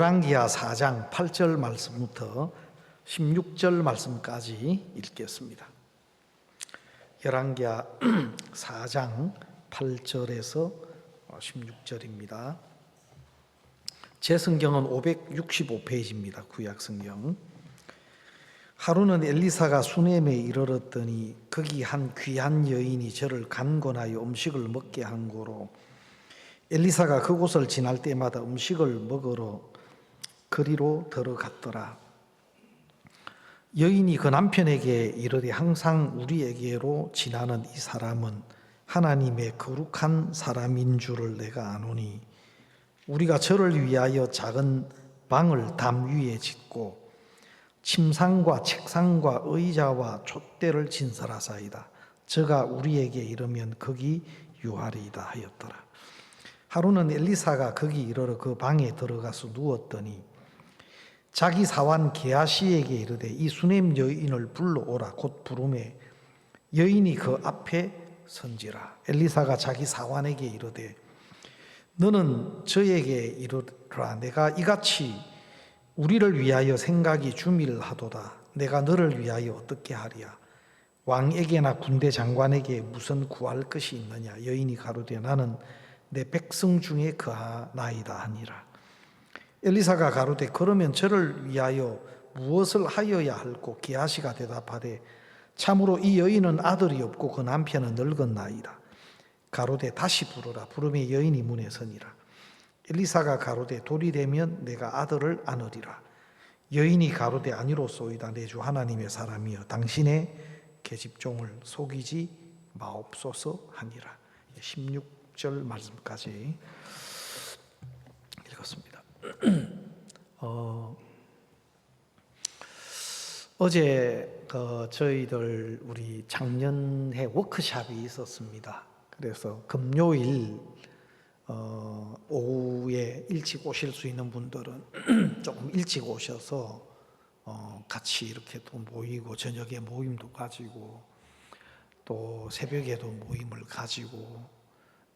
열왕기하 4장 8절 말씀부터 16절 말씀까지 읽겠습니다. 열왕기하 4장 8절에서 16절입니다. 제 성경은 565페이지입니다. 구약성경. 하루는 엘리사가 수넴에 이르렀더니 거기 한 귀한 여인이 저를 간곤하여 음식을 먹게 한 고로 엘리사가 그곳을 지날 때마다 음식을 먹으러 거리로 들어갔더라. 여인이 그 남편에게 이르되 항상 우리에게로 지나는 이 사람은 하나님의 거룩한 사람인 줄을 내가 아노니 우리가 저를 위하여 작은 방을 담 위에 짓고 침상과 책상과 의자와 촛대를 진설하사이다. 저가 우리에게 이르면 거기 유하리이다 하였더라. 하루는 엘리사가 거기 이르러 그 방에 들어가서 누웠더니 자기 사환 게하시에게 이르되 이 수넴 여인을 불러오라. 곧 부르매 여인이 그 앞에 선지라. 엘리사가 자기 사환에게 이르되 너는 저에게 이르라. 내가 이같이 우리를 위하여 생각이 주밀하도다. 내가 너를 위하여 어떻게 하리야? 왕에게나 군대 장관에게 무슨 구할 것이 있느냐? 여인이 가로되 나는 내 백성 중에 거하나이다 하니라. 엘리사가 가로되 그러면 저를 위하여 무엇을 하여야 할꼬? 게하시가 대답하되 참으로 이 여인은 아들이 없고 그 남편은 늙었나이다. 가로되 다시 부르라. 부르매 여인이 문에 서니라. 엘리사가 가로되 돌이 되면 내가 아들을 안으리라. 여인이 가로되 아니로소이다. 내 주 하나님의 사람이여 당신의 계집종을 속이지 마옵소서 하니라. 16절 말씀까지 읽었습니다. 어제 저희들 우리 작년에 워크숍이 있었습니다. 그래서 금요일 오후에 일찍 오실 수 있는 분들은 조금 일찍 오셔서 같이 이렇게 또 모이고 저녁에 모임도 가지고 또 새벽에도 모임을 가지고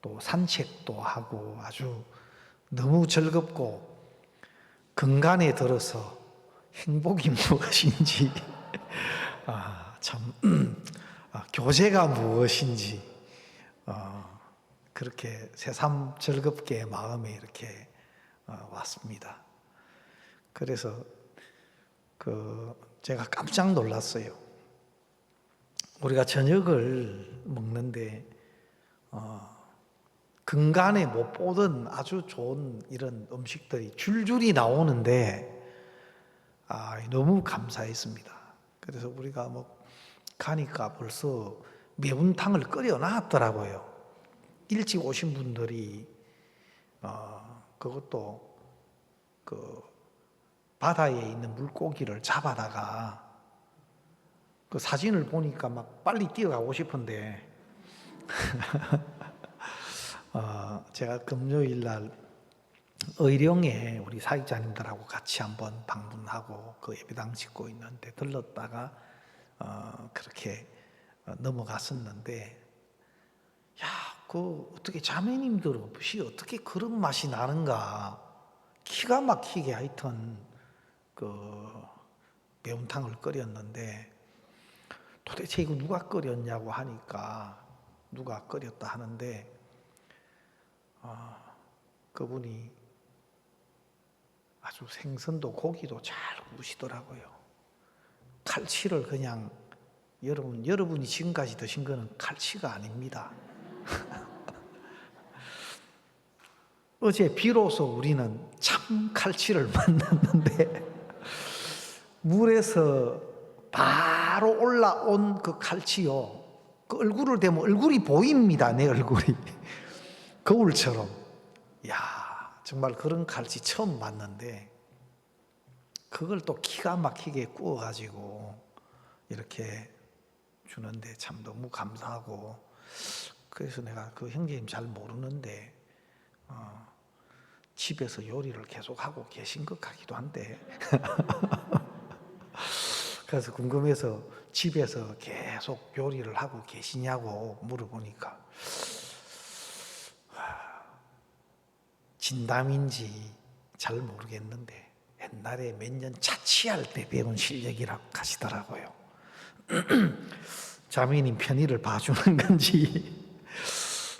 또 산책도 하고 아주 너무 즐겁고 근간에 들어서 행복이 무엇인지 교제가 무엇인지 그렇게 새삼 즐겁게 마음에 이렇게 왔습니다. 그래서 제가 깜짝 놀랐어요. 우리가 저녁을 먹는데 근간에 못 보던 아주 좋은 이런 음식들이 줄줄이 나오는데 너무 감사했습니다. 그래서 우리가 가니까 벌써 매운탕을 끓여 놨더라고요. 일찍 오신 분들이 그것도 그 바다에 있는 물고기를 잡아다가 그 사진을 보니까 막 빨리 뛰어가고 싶은데 제가 금요일 날 의령에 우리 사역자님들하고 같이 한번 방문하고 그 예배당 짓고 있는데 들렀다가 그렇게 넘어갔었는데 어떻게 자매님들 없이 어떻게 그런 맛이 나는가? 기가 막히게 하여튼 매운탕을 끓였는데 도대체 이거 누가 끓였냐고 하니까 누가 끓였다 하는데 그분이 아주 생선도 고기도 잘 구우시더라고요. 칼치를 그냥 여러분이 지금까지 드신 거는 칼치가 아닙니다. 어제 비로소 우리는 참 칼치를 만났는데 물에서 바로 올라온 그 칼치요. 그 얼굴을 대면 얼굴이 보입니다. 내 얼굴이 거울처럼. 정말 그런 칼치 처음 봤는데 그걸 또 기가 막히게 구워가지고 이렇게 주는데 참 너무 감사하고 그래서 내가 그 형제님 잘 모르는데 집에서 요리를 계속 하고 계신 것 같기도 한데 그래서 궁금해서 집에서 계속 요리를 하고 계시냐고 물어보니까 진담인지 잘 모르겠는데 옛날에 몇 년 자취할 때 배운 실력이라고 하시더라고요. 자매님 편의를 봐주는 건지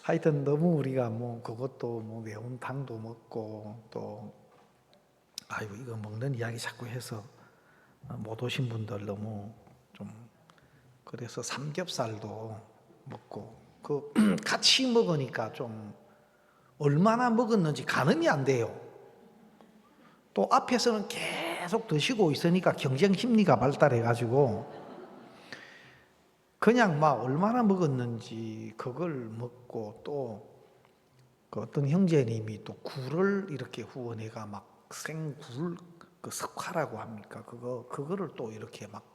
하여튼 너무 우리가 뭐 그것도 뭐 매운탕도 먹고 또 아이고 이거 먹는 이야기 자꾸 해서 못 오신 분들 너무 좀 그래서 삼겹살도 먹고 그 같이 먹으니까 좀 얼마나 먹었는지 가늠이 안 돼요. 또 앞에서는 계속 드시고 있으니까 경쟁 심리가 발달해 가지고 그냥 막 얼마나 먹었는지 그걸 먹고 또 그 어떤 형제님이 또 굴을 이렇게 후원해가 막 생굴 그 석화라고 합니까? 그거를 또 이렇게 막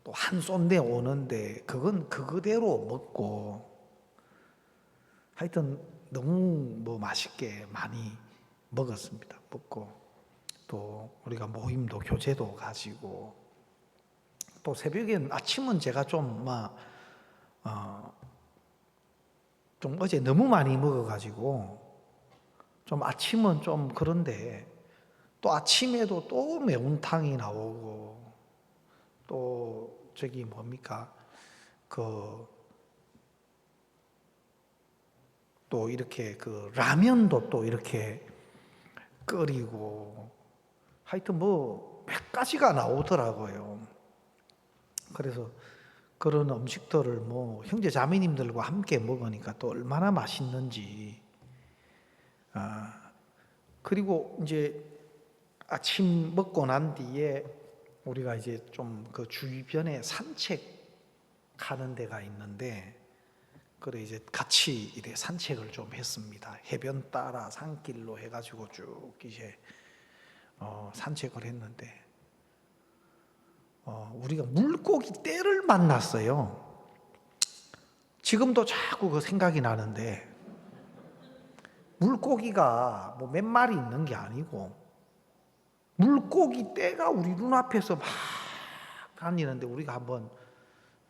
또 한 쏜데 오는데 그건 그거대로 먹고 하여튼 너무 뭐 맛있게 많이 먹었습니다. 먹고 또 우리가 모임도 교제도 가지고 또 새벽엔 아침은 제가 좀 어제 너무 많이 먹어가지고 좀 아침은 좀 그런데 또 아침에도 또 매운탕이 나오고 또 저기 뭡니까 또 이렇게 그 라면도 또 이렇게 끓이고 하여튼 뭐 몇 가지가 나오더라고요. 그래서 그런 음식들을 뭐 형제 자매님들과 함께 먹으니까 또 얼마나 맛있는지. 그리고 이제 아침 먹고 난 뒤에 우리가 이제 좀 그 주변에 산책하는 데가 있는데 그래 이제 같이 이래 산책을 좀 했습니다. 해변 따라 산길로 해가지고 쭉 이제 산책을 했는데 우리가 물고기 떼를 만났어요. 지금도 자꾸 그 생각이 나는데 물고기가 뭐 몇 마리 있는 게 아니고 물고기 떼가 우리 눈앞에서 막 다니는데 우리가 한번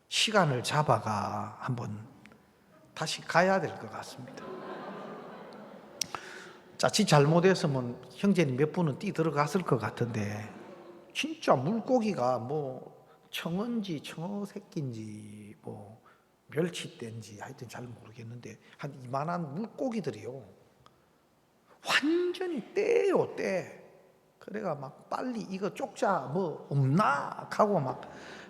시간을 잡아가 한번 다시 가야 될 것 같습니다. 자칫 잘못했으면 형제님 몇 분은 뛰 들어갔을 것 같은데 진짜 물고기가 뭐 청어인지 청어 새끼인지 뭐 멸치떼인지 하여튼 잘 모르겠는데 한 이만한 물고기들이요. 완전히 떼요 떼. 그래가 막 빨리 이거 쪽자 뭐 없나 하고 막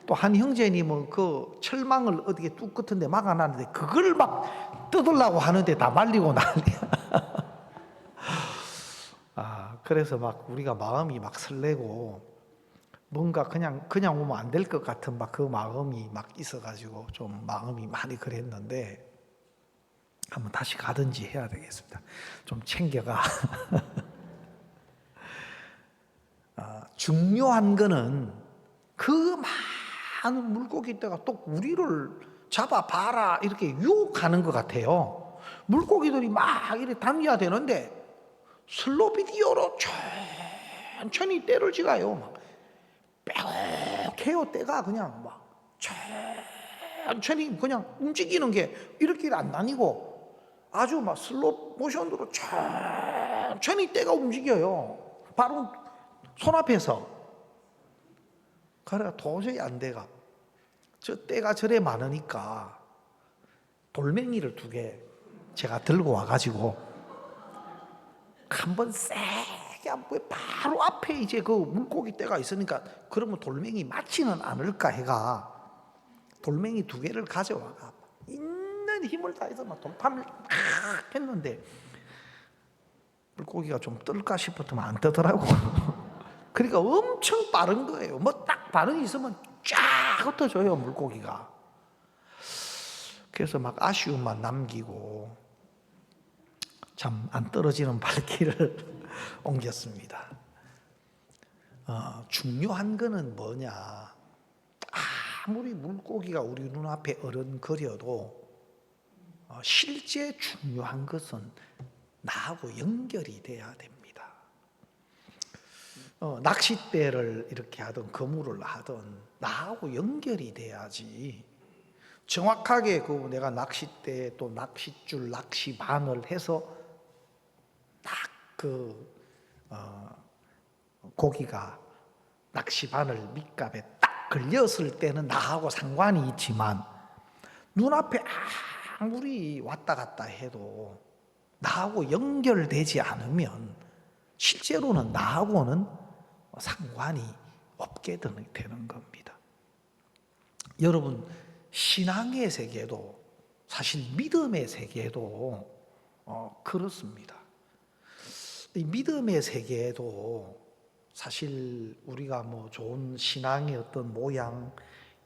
또 한 형제님은 그 철망을 어디게 뚝 같은데 막아놨는데 그걸 막 뜯으려고 하는데 다 말리고 난리야. 그래서 막 우리가 마음이 막 설레고 뭔가 그냥 오면 안 될 것 같은 막 그 마음이 막 있어가지고 좀 마음이 많이 그랬는데 한번 다시 가든지 해야 되겠습니다. 좀 챙겨가. 중요한 거는 그 많은 물고기 떼가 또 우리를 잡아봐라 이렇게 유혹하는 것 같아요. 물고기들이 막 이렇게 다녀야 되는데 슬로 비디오로 천천히 떼를 지가요. 막 빼곡해요 떼가 그냥 막 천천히 그냥 움직이는 게 이렇게 안 다니고 아주 막 슬로 모션으로 천천히 떼가 움직여요. 바로 손앞에서. 그래가 도저히 안 돼가. 저 떼가 저래 많으니까 돌멩이를 2개 제가 들고 와가지고 한번 세게 한번 바로 앞에 이제 그 물고기 떼가 있으니까 그러면 돌멩이 맞지는 않을까 해가 돌멩이 2개를 가져와가 있는 힘을 다해서 막 돌파를 막 했는데 물고기가 좀 뜰까 싶었더만 안 뜨더라고. 그러니까 엄청 빠른 거예요. 뭐 딱 반응이 있으면 쫙 흩어져요 물고기가. 그래서 막 아쉬움만 남기고 참 안 떨어지는 발길을 옮겼습니다. 중요한 거는 뭐냐? 아무리 물고기가 우리 눈앞에 어른거려도 실제 중요한 것은 나하고 연결이 돼야 됩니다. 낚싯대를 이렇게 하든 그물을 하든 나하고 연결이 돼야지. 정확하게 내가 낚싯대 또 낚싯줄, 낚시바늘 해서 딱 고기가 낚시바늘 밑갑에 딱 걸렸을 때는 나하고 상관이 있지만 눈앞에 아무리 왔다 갔다 해도 나하고 연결되지 않으면 실제로는 나하고는 상관이 없게 되는 겁니다. 여러분, 신앙의 세계도 사실 믿음의 세계도 그렇습니다. 이 믿음의 세계도 사실 우리가 뭐 좋은 신앙의 어떤 모양,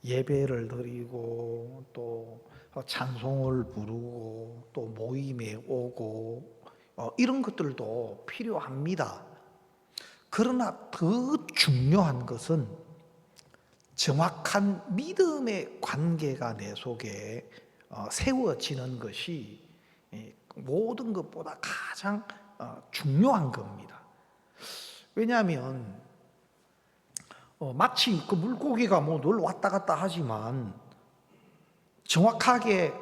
예배를 드리고 또 찬송을 부르고 또 모임에 오고 이런 것들도 필요합니다. 그러나 더 중요한 것은 정확한 믿음의 관계가 내 속에 세워지는 것이 모든 것보다 가장 중요한 겁니다. 왜냐하면 마치 그 물고기가 뭐 늘 왔다 갔다 하지만 정확하게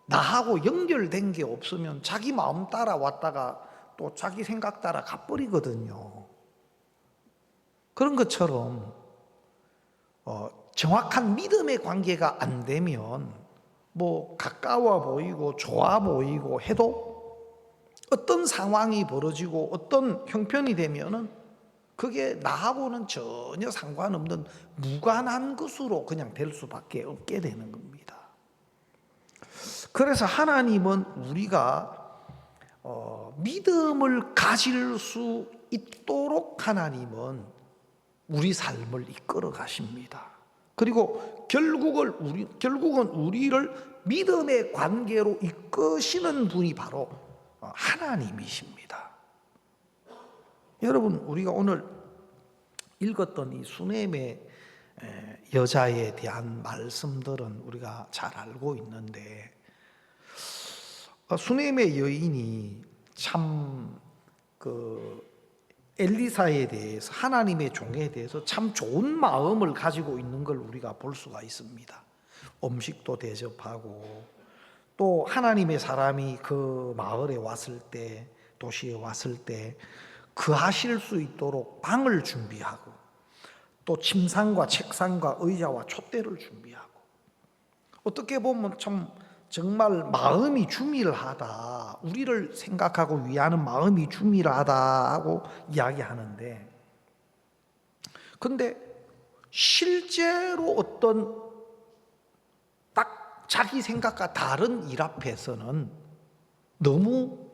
나하고 연결된 게 없으면 자기 마음 따라 왔다가 또 자기 생각 따라 가버리거든요. 그런 것처럼 정확한 믿음의 관계가 안 되면 뭐 가까워 보이고 좋아 보이고 해도 어떤 상황이 벌어지고 어떤 형편이 되면은 그게 나하고는 전혀 상관없는 무관한 것으로 그냥 될 수밖에 없게 되는 겁니다. 그래서 하나님은 우리가 믿음을 가질 수 있도록 하나님은 우리 삶을 이끌어 가십니다. 그리고 결국은 우리를 믿음의 관계로 이끄시는 분이 바로 하나님이십니다. 여러분, 우리가 오늘 읽었던 이 수넴의 여자에 대한 말씀들은 우리가 잘 알고 있는데 수넴의 여인이 참 엘리사에 대해서 하나님의 종에 대해서 참 좋은 마음을 가지고 있는 걸 우리가 볼 수가 있습니다. 음식도 대접하고 또 하나님의 사람이 그 마을에 왔을 때 도시에 왔을 때 거하실 수 있도록 방을 준비하고 또 침상과 책상과 의자와 촛대를 준비하고 어떻게 보면 참 정말 마음이 주밀하다, 우리를 생각하고 위하는 마음이 주밀하다 하고 이야기하는데 근데 실제로 어떤 딱 자기 생각과 다른 일 앞에서는 너무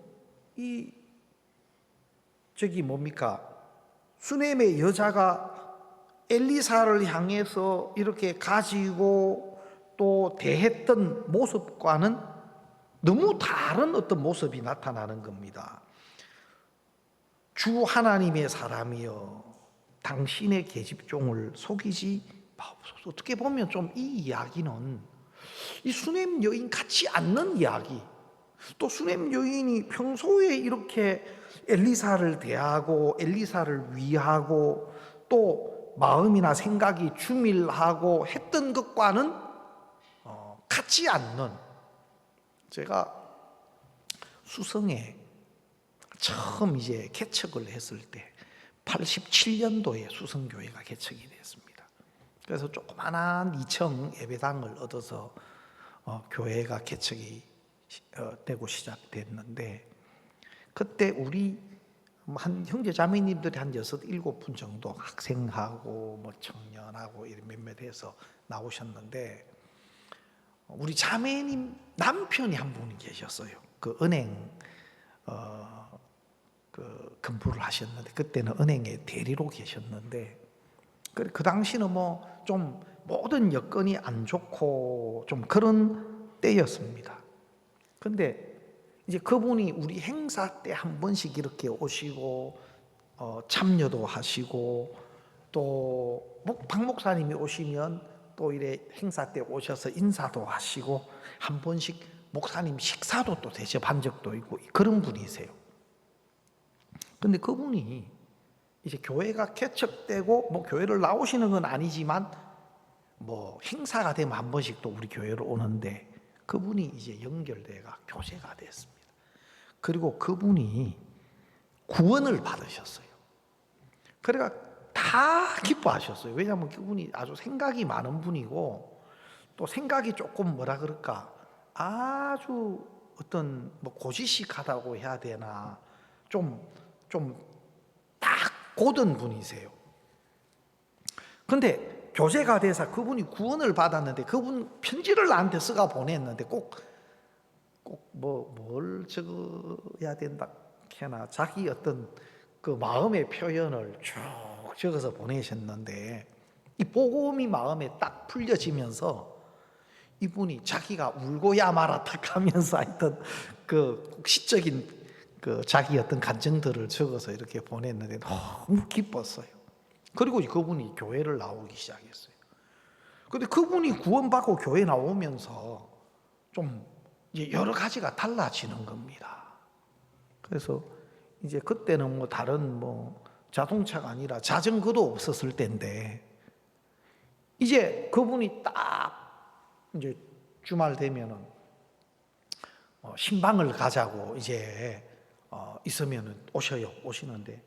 수넴의 여자가 엘리사를 향해서 이렇게 가지고 또 대했던 모습과는 너무 다른 어떤 모습이 나타나는 겁니다. 주 하나님의 사람이여 당신의 계집종을 속이지 마옵소서. 어떻게 보면 좀 이 이야기는 이 수넴 여인 같지 않는 이야기, 또 수넴 여인이 평소에 이렇게 엘리사를 대하고 엘리사를 위하고 또 마음이나 생각이 주밀하고 했던 것과는 같지 않는, 제가 수성에 처음 이제 개척을 했을 때 87년도에 수성교회가 개척이 됐습니다. 그래서 조그만한 2층 예배당을 얻어서 교회가 개척이 되고 시작됐는데 그때 우리 한 형제 자매님들이 한 6, 7분 정도 학생하고 뭐 청년하고 이런 몇몇 해서 나오셨는데 우리 자매님 남편이 한 분이 계셨어요. 그 은행 근무를 하셨는데 그때는 은행에 대리로 계셨는데 그 당시는 뭐 좀 모든 여건이 안 좋고 좀 그런 때였습니다. 근데 이제 그분이 우리 행사 때 한 번씩 이렇게 오시고 참여도 하시고 또 박 목사님이 오시면 또 이래 행사 때 오셔서 인사도 하시고 한 번씩 목사님 식사도 또 대접한 적도 있고 그런 분이세요. 근데 그분이 이제 교회가 개척되고 뭐 교회를 나오시는 건 아니지만 뭐 행사가 되면 한 번씩 또 우리 교회로 오는데 그분이 이제 연결돼가 교제가 됐습니다. 그리고 그분이 구원을 받으셨어요. 그래가 다 기뻐하셨어요. 왜냐하면 그분이 아주 생각이 많은 분이고 또 생각이 조금 뭐라 그럴까 아주 어떤 뭐 고지식하다고 해야 되나 좀 딱 고든 분이세요. 근데 교제가 돼서 그분이 구원을 받았는데 그분 편지를 나한테 써가 보냈는데 꼭 뭘 적어야 된다 캐나 자기 어떤 그 마음의 표현을 쭉 적어서 보내셨는데 이 복음이 마음에 딱 풀려지면서 이분이 자기가 울고야 말았다 하면서 하여튼 그 시적인 그 자기 어떤 감정들을 적어서 이렇게 보냈는데 너무 기뻤어요. 그리고 그분이 교회를 나오기 시작했어요. 근데 그분이 구원받고 교회 나오면서 좀 이제 여러 가지가 달라지는 겁니다. 그래서 이제 그때는 뭐 다른 뭐 자동차가 아니라 자전거도 없었을 때인데 이제 그분이 딱 이제 주말 되면은 신방을 가자고 이제 있으면은 오시는데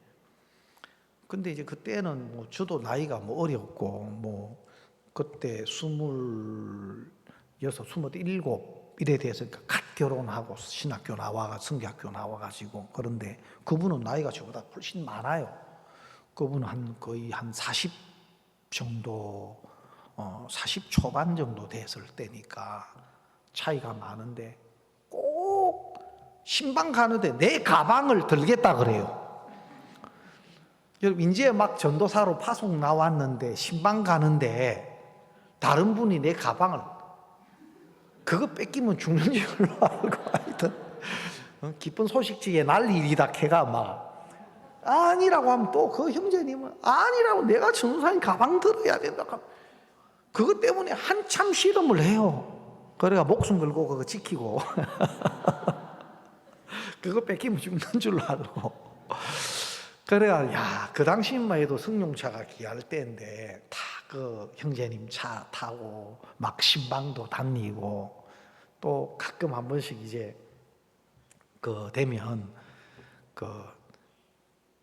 근데 이제 그때는 뭐 저도 나이가 뭐 어렸고 뭐 그때 26, 27 이래 돼서 갓 결혼하고 신학교 나와가 성교학교 나와가지고 그런데 그분은 나이가 저보다 훨씬 많아요. 그분은 거의 한 40 정도 40 초반 정도 됐을 때니까 차이가 많은데 꼭 신방 가는데 내 가방을 들겠다 그래요. 여러분 이제 막 전도사로 파송 나왔는데 신방 가는데 다른 분이 내 가방을 그거 뺏기면 죽는 줄로 알고 하여튼 기쁜 소식지에 난리이다 캐가 막 아니라고 하면 또 그 형제님은 아니라고 내가 전도사님 가방 들어야 된다. 그것 때문에 한참 씨름을 해요. 그래가 목숨 걸고 그거 지키고 그거 뺏기면 죽는 줄로 알고 그래가 야 그 당시만 해도 승용차가 귀할 때인데 다 그 형제님 차 타고 막 신방도 다니고 또 가끔 한 번씩 이제 그 되면 그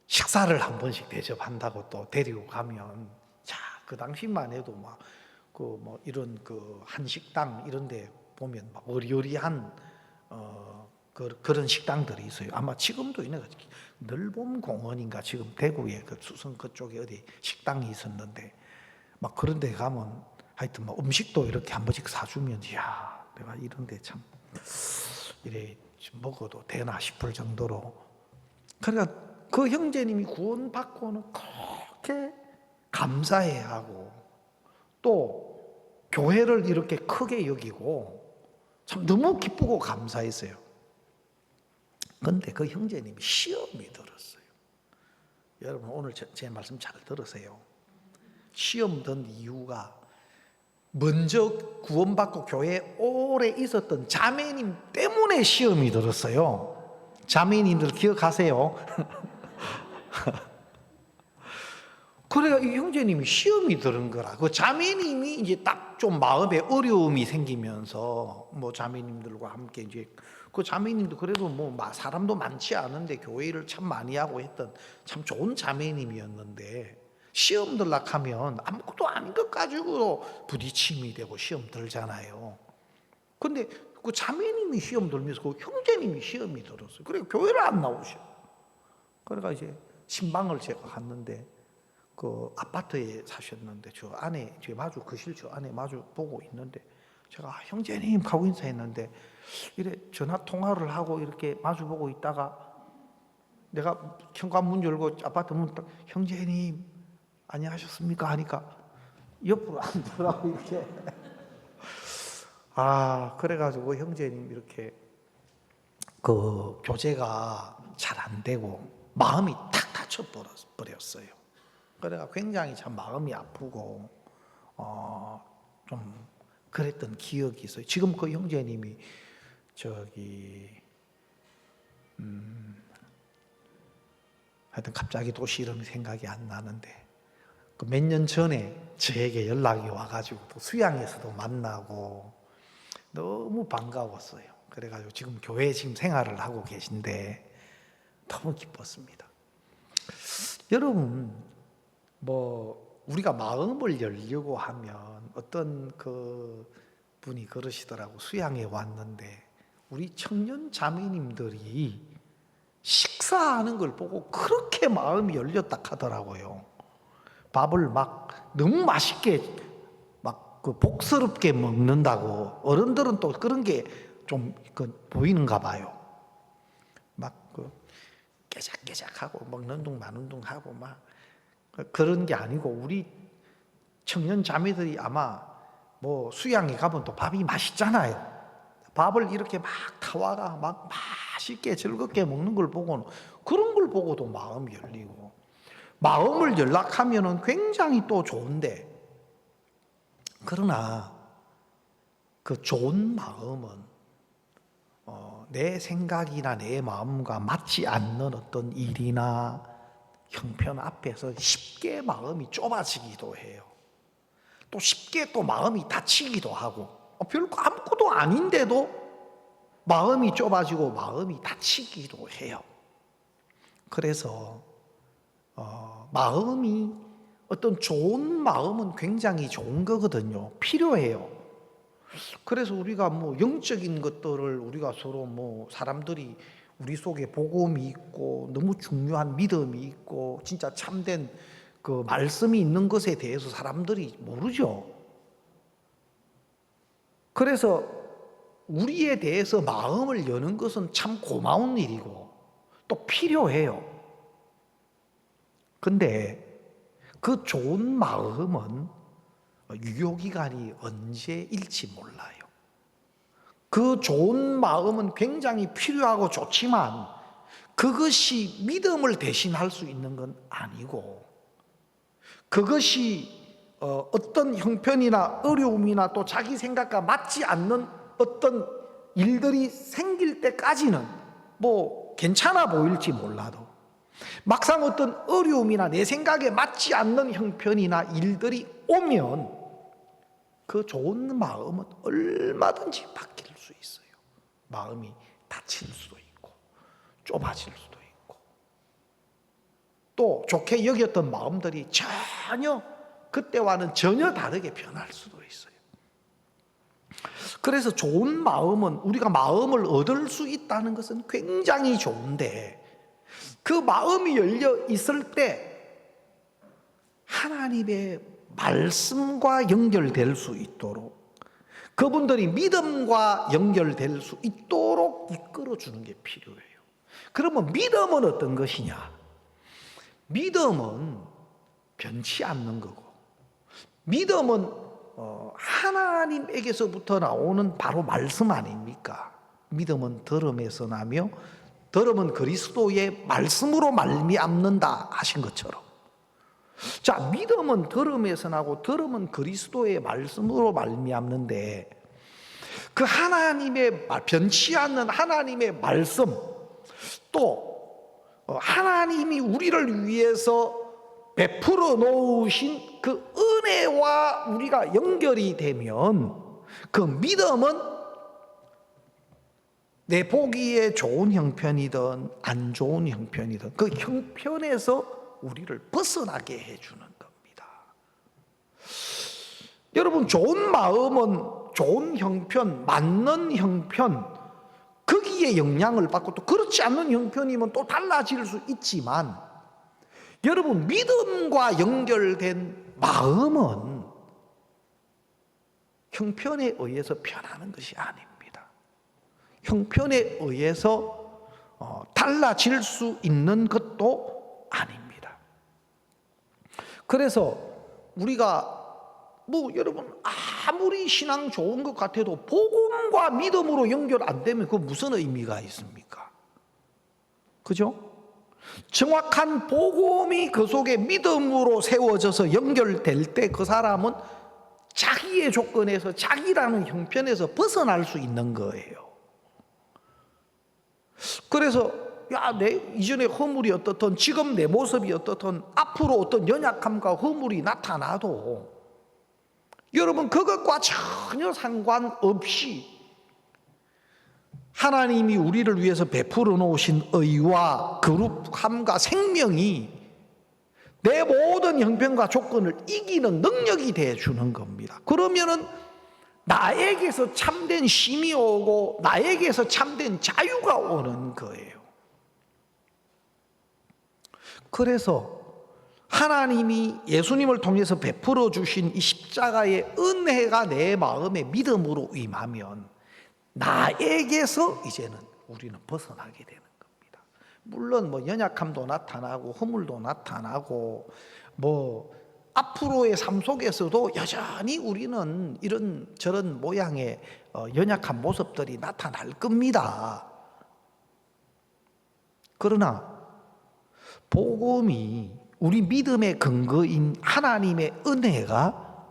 식사를 한 번씩 대접한다고 또 데리고 가면 자 그 당시만 해도 막 그 뭐 이런 그 한식당 이런 데 보면 막 어리어리한 그런 식당들이 있어요. 아마 지금도 있는 거지. 늘봄 공원인가 지금 대구에 그 수성 그쪽에 어디 식당이 있었는데 막 그런 데 가면 하여튼 뭐 음식도 이렇게 한 번씩 사주면 야 내가 이런 데 참 이래 먹어도 되나 싶을 정도로 그러니까 그 형제님이 구원받고는 그렇게 감사해하고 또 교회를 이렇게 크게 여기고 참 너무 기쁘고 감사했어요. 그런데 그 형제님이 시험이 들었어요. 여러분 오늘 제 말씀 잘 들으세요. 시험 든 이유가 먼저 구원받고 교회에 오래 있었던 자매님 때문에 시험이 들었어요. 자매님들 기억하세요? 그래가 이 형제님이 시험이 들은 거라. 그 자매님이 이제 딱 좀 마음에 어려움이 생기면서 뭐 자매님들과 함께 이제 그 자매님도 그래도 뭐 사람도 많지 않은데 교회를 참 많이 하고 했던 참 좋은 자매님이었는데 시험 들락 하면 아무것도 아닌 것 가지고 부딪힘이 되고 시험 들잖아요. 근데 그 자매님이 시험 들면서 그 형제님이 시험이 들었어요. 그래 교회를 안 나오셔. 그러니까 이제 신방을 제가 갔는데 그 아파트에 사셨는데 저 안에 제 마주 거실 저 안에 마주 보고 있는데 제가 형제님 하고 인사했는데 이래 전화 통화를 하고 이렇게 마주 보고 있다가 내가 현관문 열고 아파트 문 딱 형제님 안녕하셨습니까 하니까 옆으로 앉으라고 이렇게 그래가지고 형제님 이렇게 그 교제가 잘 안 되고 마음이 탁 다쳐 버렸어요. 그래가 굉장히 참 마음이 아프고 좀 그랬던 기억이 있어요. 지금 그 형제님이 하여튼 갑자기 도시 이름이 생각이 안 나는데 그 몇 년 전에 저에게 연락이 와가지고 또 수양에서도 만나고 너무 반가웠어요. 그래가지고 지금 교회 지금 생활을 하고 계신데 너무 기뻤습니다. 여러분 우리가 마음을 열려고 하면 어떤 그 분이 그러시더라고. 수양에 왔는데 우리 청년 자매님들이 식사하는 걸 보고 그렇게 마음이 열렸다 하더라고요. 밥을 막 너무 맛있게 막 그 복스럽게 먹는다고. 어른들은 또 그런 게 좀 보이는가 봐요. 막 그 깨작깨작하고 먹는 둥 마는 둥 하고 막 그런 게 아니고, 우리 청년 자매들이 아마 수양에 가면 또 밥이 맛있잖아요. 밥을 이렇게 막 타와가 막 맛있게 즐겁게 먹는 걸 보고는, 그런 걸 보고도 마음이 열리고, 마음을 연락하면은 굉장히 또 좋은데, 그러나 그 좋은 마음은 내 생각이나 내 마음과 맞지 않는 어떤 일이나 형편 앞에서 쉽게 마음이 좁아지기도 해요. 또 쉽게 또 마음이 다치기도 하고, 별거 아무것도 아닌데도 마음이 좁아지고 마음이 다치기도 해요. 그래서 마음이, 어떤 좋은 마음은 굉장히 좋은 거거든요. 필요해요. 그래서 우리가 영적인 것들을 우리가 서로 사람들이 우리 속에 복음이 있고 너무 중요한 믿음이 있고 진짜 참된 그 말씀이 있는 것에 대해서 사람들이 모르죠. 그래서 우리에 대해서 마음을 여는 것은 참 고마운 일이고 또 필요해요. 근데 그 좋은 마음은 유효기간이 언제일지 몰라요. 그 좋은 마음은 굉장히 필요하고 좋지만 그것이 믿음을 대신할 수 있는 건 아니고, 그것이 어떤 형편이나 어려움이나 또 자기 생각과 맞지 않는 어떤 일들이 생길 때까지는 괜찮아 보일지 몰라도, 막상 어떤 어려움이나 내 생각에 맞지 않는 형편이나 일들이 오면 그 좋은 마음은 얼마든지 바뀔 수 있어요. 마음이 다칠 수도 있고 좁아질 수도 있고, 또 좋게 여겼던 마음들이 전혀 그때와는 전혀 다르게 변할 수도 있어요. 그래서 좋은 마음은, 우리가 마음을 얻을 수 있다는 것은 굉장히 좋은데, 그 마음이 열려 있을 때 하나님의 말씀과 연결될 수 있도록, 그분들이 믿음과 연결될 수 있도록 이끌어주는 게 필요해요. 그러면 믿음은 어떤 것이냐? 믿음은 변치 않는 거고, 믿음은 하나님에게서부터 나오는 바로 말씀 아닙니까? 믿음은 들음에서 나며 들음은 그리스도의 말씀으로 말미암는다 하신 것처럼, 자, 믿음은 들음에서 나고 들음은 그리스도의 말씀으로 말미암는데, 그 하나님의 변치 않는 하나님의 말씀, 또 하나님이 우리를 위해서 베풀어 놓으신 그 은혜와 우리가 연결이 되면, 그 믿음은 내 보기에 좋은 형편이든 안 좋은 형편이든 그 형편에서 우리를 벗어나게 해주는 겁니다. 여러분, 좋은 마음은 좋은 형편, 맞는 형편, 거기에 영향을 받고, 또 그렇지 않는 형편이면 또 달라질 수 있지만, 여러분, 믿음과 연결된 마음은 형편에 의해서 변하는 것이 아닙니다. 형편에 의해서 달라질 수 있는 것도 아닙니다. 그래서 우리가 여러분, 아무리 신앙 좋은 것 같아도 복음과 믿음으로 연결 안 되면 그 무슨 의미가 있습니까? 그죠? 정확한 복음이 그 속에 믿음으로 세워져서 연결될 때 그 사람은 자기의 조건에서, 자기라는 형편에서 벗어날 수 있는 거예요. 그래서 내 이전에 허물이 어떻든, 지금 내 모습이 어떻든, 앞으로 어떤 연약함과 허물이 나타나도 여러분, 그것과 전혀 상관없이 하나님이 우리를 위해서 베풀어 놓으신 의와 거룩함과 생명이 내 모든 형편과 조건을 이기는 능력이 돼 주는 겁니다. 그러면은 나에게서 참된 쉼이 오고 나에게서 참된 자유가 오는 거예요. 그래서 하나님이 예수님을 통해서 베풀어 주신 이 십자가의 은혜가 내 마음에 믿음으로 임하면 나에게서 이제는 우리는 벗어나게 되는 겁니다. 물론 뭐 연약함도 나타나고 허물도 나타나고 뭐 앞으로의 삶 속에서도 여전히 우리는 이런 저런 모양의 연약한 모습들이 나타날 겁니다. 그러나 복음이 우리 믿음의 근거인 하나님의 은혜가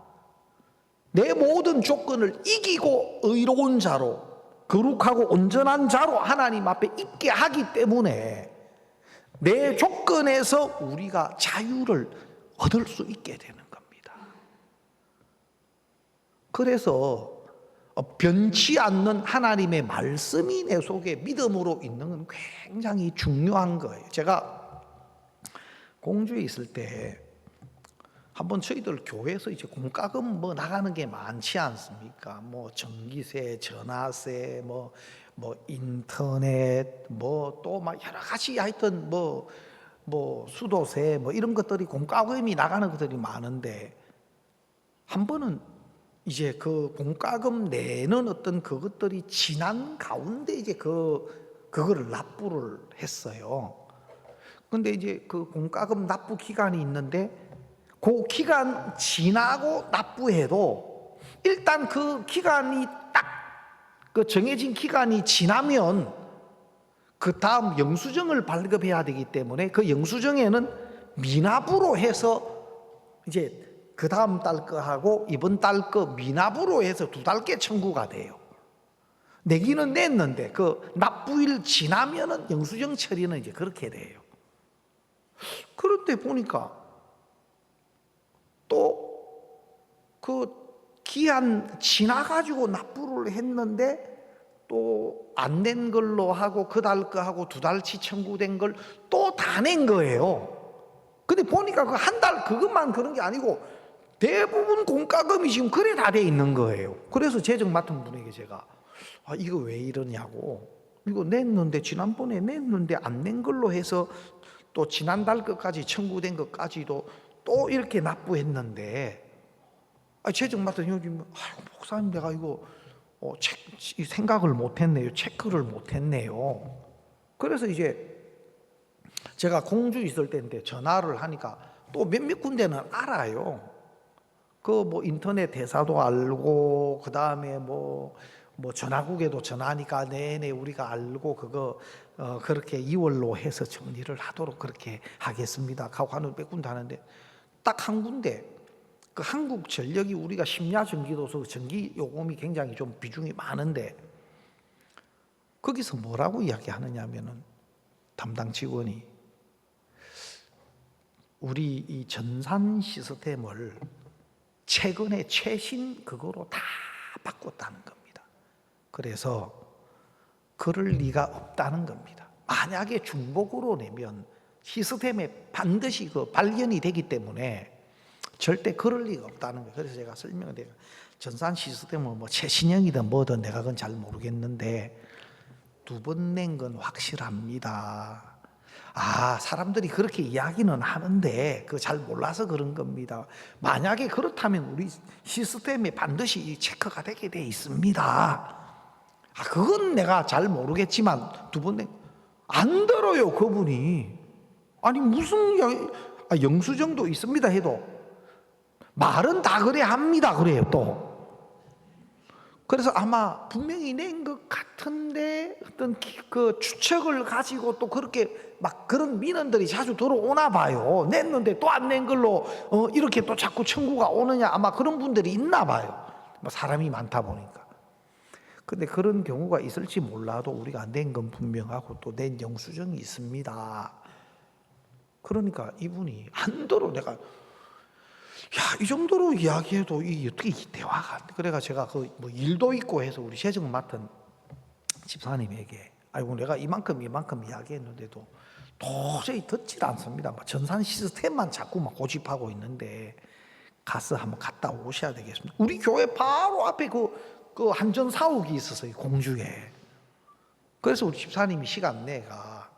내 모든 조건을 이기고 의로운 자로 거룩하고 온전한 자로 하나님 앞에 있게 하기 때문에 내 조건에서 우리가 자유를 얻을 수 있게 되는 겁니다. 그래서 변치 않는 하나님의 말씀이 내 속에 믿음으로 있는 건 굉장히 중요한 거예요. 제가 공주에 있을 때 한번 저희들 교회에서 이제 공과금 뭐 나가는 게 많지 않습니까? 뭐 전기세, 전화세, 뭐 인터넷, 뭐 또 막 여러 가지 하여튼 뭐 수도세 뭐 이런 것들이 공과금이 나가는 것들이 많은데 한 번은 이제 그 공과금 내는 어떤 그것들이 지난 가운데 이제 그거를 납부를 했어요. 근데 이제 그 공과금 납부 기간이 있는데 그 기간 지나고 납부해도 일단 그 기간이 딱 그 정해진 기간이 지나면 그 다음 영수증을 발급해야 되기 때문에 그 영수증에는 미납으로 해서 이제 그 다음 달 거 하고 이번 달 거 미납으로 해서 2달께 청구가 돼요. 내기는 냈는데 그 납부일 지나면은 영수증 처리는 이제 그렇게 돼요. 그런데 보니까 또 그 기한 지나가지고 납부를 했는데 또 안 낸 걸로 하고 그 달 거 하고 2달치 청구된 걸 또 다 낸 거예요. 근데 보니까 그 한 달 그것만 그런 게 아니고 대부분 공과금이 지금 그래 다 돼 있는 거예요. 그래서 재정 맡은 분에게 제가 이거 왜 이러냐고, 이거 냈는데 지난번에 냈는데 안 낸 걸로 해서 또 지난달 것까지 청구된 것까지도 또 이렇게 납부했는데 재정 맡은 형님, 목사님 내가 이거 생각을 못했네요. 체크를 못했네요. 그래서 이제 제가 공주 있을 때인데 전화를 하니까 또 몇몇 군데는 알아요. 그 뭐 인터넷 대사도 알고 그 다음에 뭐 전화국에도 전화하니까 네네 우리가 알고 그거 그렇게 2월로 해서 정리를 하도록 그렇게 하겠습니다 하고 하는 몇 군데 하는데 딱 한 군데 그 한국전력이 우리가 심야 전기도서 전기 요금이 굉장히 좀 비중이 많은데 거기서 뭐라고 이야기하느냐면은 담당 직원이 우리 이 전산 시스템을 최근에 최신 그거로 다 바꿨다는 겁니다. 그래서 그럴 리가 없다는 겁니다. 만약에 중복으로 내면 시스템에 반드시 그 발견이 되기 때문에 절대 그럴 리가 없다는 거예요. 그래서 제가 설명을 내가 전산 시스템은 뭐 최신형이든 뭐든 내가 그건 잘 모르겠는데 2번 낸 건 확실합니다. 사람들이 그렇게 이야기는 하는데 그거 잘 몰라서 그런 겁니다. 만약에 그렇다면 우리 시스템에 반드시 체크가 되게 돼 있습니다. 그건 내가 잘 모르겠지만 2번 낸 안 들어요 그분이. 아니 무슨 영수증도 있습니다 해도 말은 다 그래 합니다 그래요 또. 그래서 아마 분명히 낸 것 같은데 어떤 그 추측을 가지고 또 그렇게 막 그런 민원들이 자주 들어오나 봐요. 냈는데 또 안 낸 걸로 이렇게 또 자꾸 청구가 오느냐, 아마 그런 분들이 있나 봐요. 뭐 사람이 많다 보니까. 근데 그런 경우가 있을지 몰라도 우리가 낸 건 분명하고 또 낸 영수증이 있습니다. 그러니까 이분이 한도로 내가 이 정도로 이야기해도 어떻게 이 대화가. 그래가 제가 그 뭐 일도 있고 해서 우리 재정 맡은 집사님에게 아이고 내가 이만큼 이야기했는데도 도저히 듣질 않습니다. 전산 시스템만 자꾸 고집하고 있는데 가서 한번 갔다 오셔야 되겠습니다. 우리 교회 바로 앞에 그 한전 사옥이 있었어요, 공주에. 그래서 우리 집사님이 시간 내가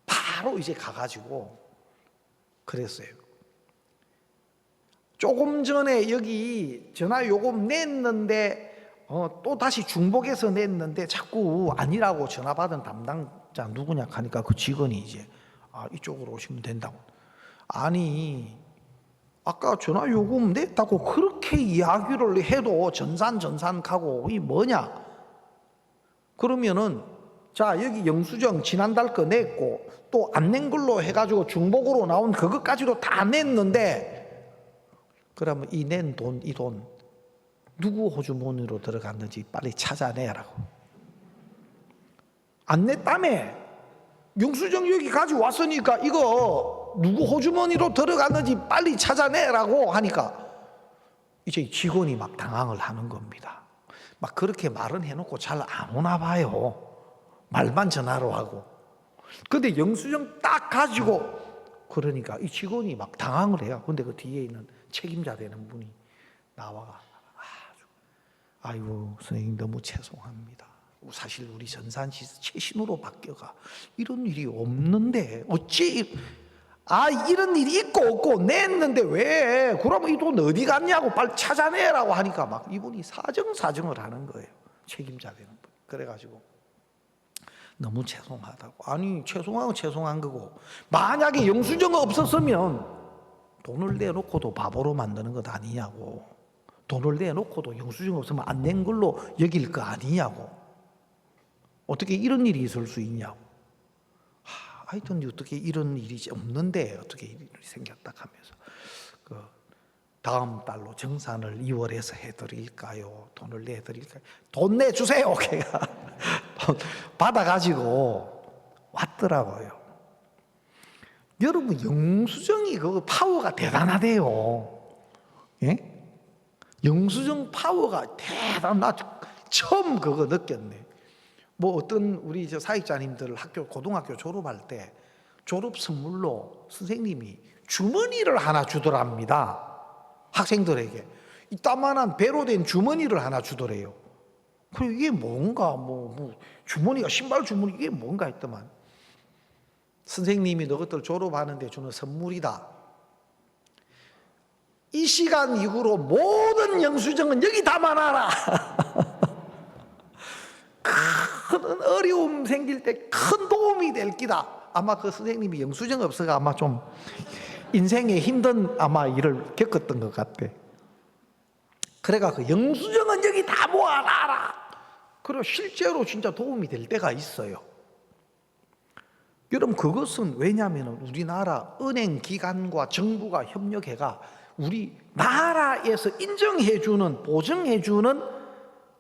바로 이제 가가지고 그랬어요. 조금 전에 여기 전화 요금 냈는데 또 다시 중복해서 냈는데 자꾸 아니라고 전화 받은 담당자 누구냐 하니까 그 직원이 이제 이쪽으로 오시면 된다고. 아니 아까 전화 요금 냈다고 그렇게 이야기를 해도 전산 가고 이 뭐냐? 그러면은 자 여기 영수증 지난달 거 냈고 또 안 낸 걸로 해가지고 중복으로 나온 그것까지도 다 냈는데 그러면 이 낸 돈 이 돈 누구 호주머니로 들어갔는지 빨리 찾아내라고. 안 냈다며. 영수증 여기 가져왔으니까 이거 누구 호주머니로 들어갔는지 빨리 찾아내라고 하니까 이제 직원이 막 당황을 하는 겁니다. 막 그렇게 말은 해놓고 잘 안 오나 봐요. 말만 전화로 하고. 근데 영수증 딱 가지고 그러니까 이 직원이 막 당황을 해요. 근데 그 뒤에 있는 책임자 되는 분이 나와가 아이고 선생님 너무 죄송합니다. 사실 우리 전산시스 최신으로 바뀌어가 이런 일이 없는데 어찌 이런 일이 있고 없고 냈는데 왜 그러면 이 돈 어디 갔냐고 빨리 찾아내라고 하니까 막 이분이 사정을 하는 거예요. 책임자 되는 분. 그래가지고 너무 죄송하다고. 아니 죄송한 거고 만약에 영수증이 없었으면 돈을 내놓고도 바보로 만드는 것 아니냐고. 돈을 내놓고도 영수증 없으면 안 낸 걸로 여길 거 아니냐고. 어떻게 이런 일이 있을 수 있냐고. 하여튼 어떻게 이런 일이 없는데 어떻게 일이 생겼다 하면서 다음 달로 정산을 2월에서 해드릴까요? 돈을 내드릴까요? 돈 내주세요. 걔가 돈 받아가지고 왔더라고요. 여러분 영수증이 그 파워가 대단하대요. 예? 영수증 파워가 나 처음 그거 느꼈네. 뭐 어떤 우리 사역자님들 고등학교 졸업할 때 졸업 선물로 선생님이 주머니를 하나 주더랍니다. 학생들에게 이따만한 배로 된 주머니를 하나 주더래요. 그리고 이게 뭔가 주머니가 신발 주머니 이게 뭔가 했더만 선생님이 너희들 졸업하는데 주는 선물이다. 이 시간 이후로 모든 영수증은 여기 담아놔라. 큰 어려움 생길 때 큰 도움이 될 기다. 아마 그 선생님이 영수증 없어가 아마 좀 인생에 힘든 아마 일을 겪었던 것 같아. 그래가 그 영수증은 여기 다 모아놔라. 그리고 실제로 진짜 도움이 될 때가 있어요. 여러분 그것은 왜냐하면 우리나라 은행 기관과 정부가 협력해가 우리 나라에서 인정해주는 보증해주는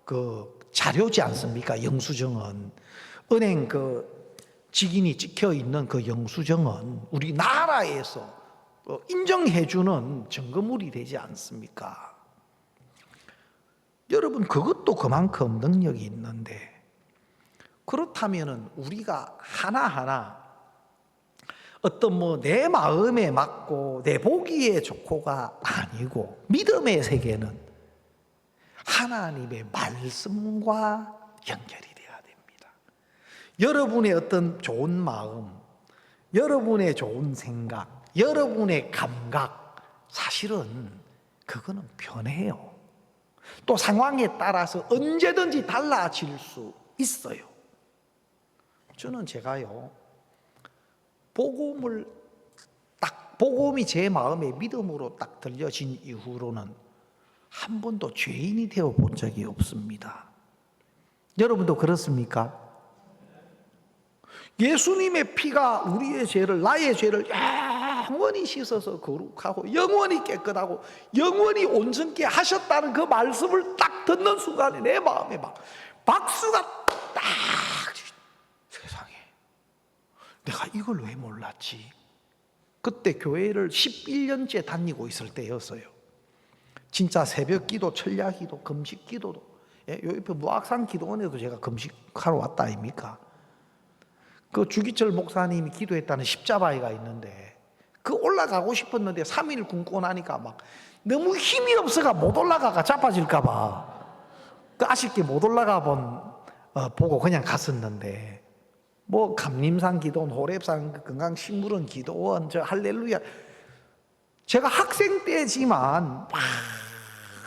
그 자료지 않습니까? 영수증은 은행 직인이 찍혀 있는 그 영수증은 우리 나라에서 인정해주는 증거물이 되지 않습니까? 여러분 그것도 그만큼 능력이 있는데 그렇다면은 우리가 하나하나 어떤 내 마음에 맞고 내 보기에 좋고가 아니고 믿음의 세계는 하나님의 말씀과 연결이 돼야 됩니다. 여러분의 어떤 좋은 마음, 여러분의 좋은 생각, 여러분의 감각 사실은 그거는 변해요. 또 상황에 따라서 언제든지 달라질 수 있어요. 저는 제가요 복음이 제 마음에 믿음으로 딱 들려진 이후로는 한 번도 죄인이 되어 본 적이 없습니다. 여러분도 그렇습니까? 예수님의 피가 우리의 죄를 나의 죄를 영원히 씻어서 거룩하고 영원히 깨끗하고 영원히 온전케 하셨다는 그 말씀을 딱 듣는 순간에 내 마음에 막 박수가 딱 세상에 내가 이걸 왜 몰랐지? 그때 교회를 11년째 다니고 있을 때였어요. 진짜 새벽 기도, 철야 기도, 금식 기도도 요 옆에 무악산 기도원에도 제가 금식하러 왔다 아닙니까? 그 주기철 목사님이 기도했다는 십자바위가 있는데 그 올라가고 싶었는데 3일 굶고 나니까 막 너무 힘이 없어가 못 올라가가 자빠질까 봐 그 아쉽게 못 올라가 보고 그냥 갔었는데 뭐 감림산 기도원, 호렙산 건강식물원 기도원, 저 할렐루야, 제가 학생 때지만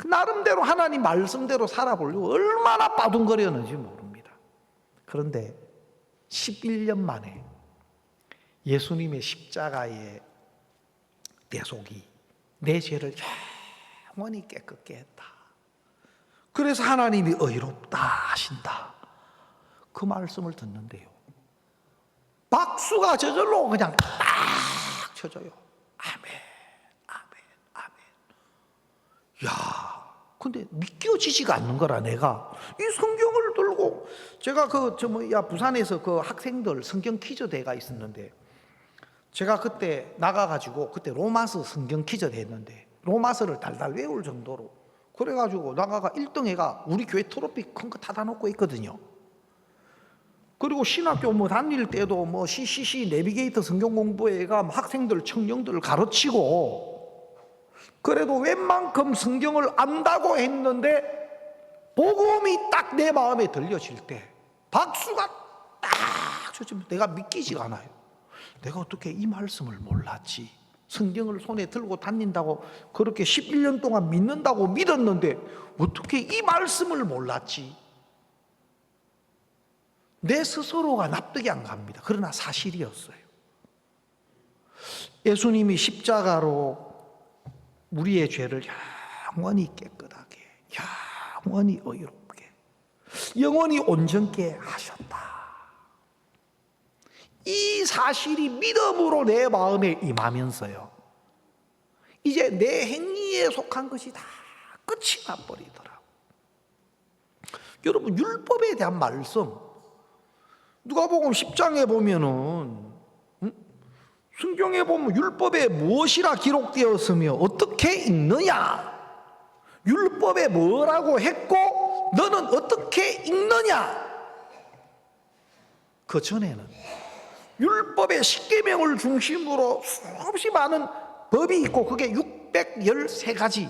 나름대로 하나님 말씀대로 살아보려고 얼마나 빠둥거렸는지 모릅니다. 그런데 11년 만에 예수님의 십자가의 대속이 내 죄를 영원히 깨끗게 했다. 그래서 하나님이 의롭다 하신다. 그 말씀을 듣는데요, 박수가 저절로 그냥 딱 쳐져요. 아멘, 아멘, 아멘. 야, 근데 믿겨지지가 않는 거라. 내가 이 성경을 들고, 제가 부산에서 그 학생들 성경 퀴즈 대회가 있었는데, 제가 그때 나가가지고 그때 로마서 성경 퀴즈 대회했는데 로마서를 달달 외울 정도로 그래가지고 나가가 1등 해가 우리 교회 트로피 큰 거 타다 놓고 있거든요. 그리고 신학교 뭐 다닐 때도 뭐 CCC 내비게이터 성경 공부회가 학생들 청년들을 가르치고, 그래도 웬만큼 성경을 안다고 했는데 복음이 딱 내 마음에 들려질 때 박수가 딱 쳐지면 내가 믿기지가 않아요. 내가 어떻게 이 말씀을 몰랐지? 성경을 손에 들고 다닌다고 그렇게 11년 동안 믿는다고 믿었는데 어떻게 이 말씀을 몰랐지? 내 스스로가 납득이 안 갑니다. 그러나 사실이었어요. 예수님이 십자가로 우리의 죄를 영원히 깨끗하게, 영원히 의롭게, 영원히 온전케 하셨다. 이 사실이 믿음으로 내 마음에 임하면서요, 이제 내 행위에 속한 것이 다 끝이 나버리더라고요. 여러분, 율법에 대한 말씀, 누가복음 10장에 보면은, 성경에 보면 율법에 무엇이라 기록되었으며 어떻게 읽느냐, 율법에 뭐라고 했고 너는 어떻게 읽느냐. 그 전에는 율법의 십계명을 중심으로 수없이 많은 법이 있고, 그게 613가지,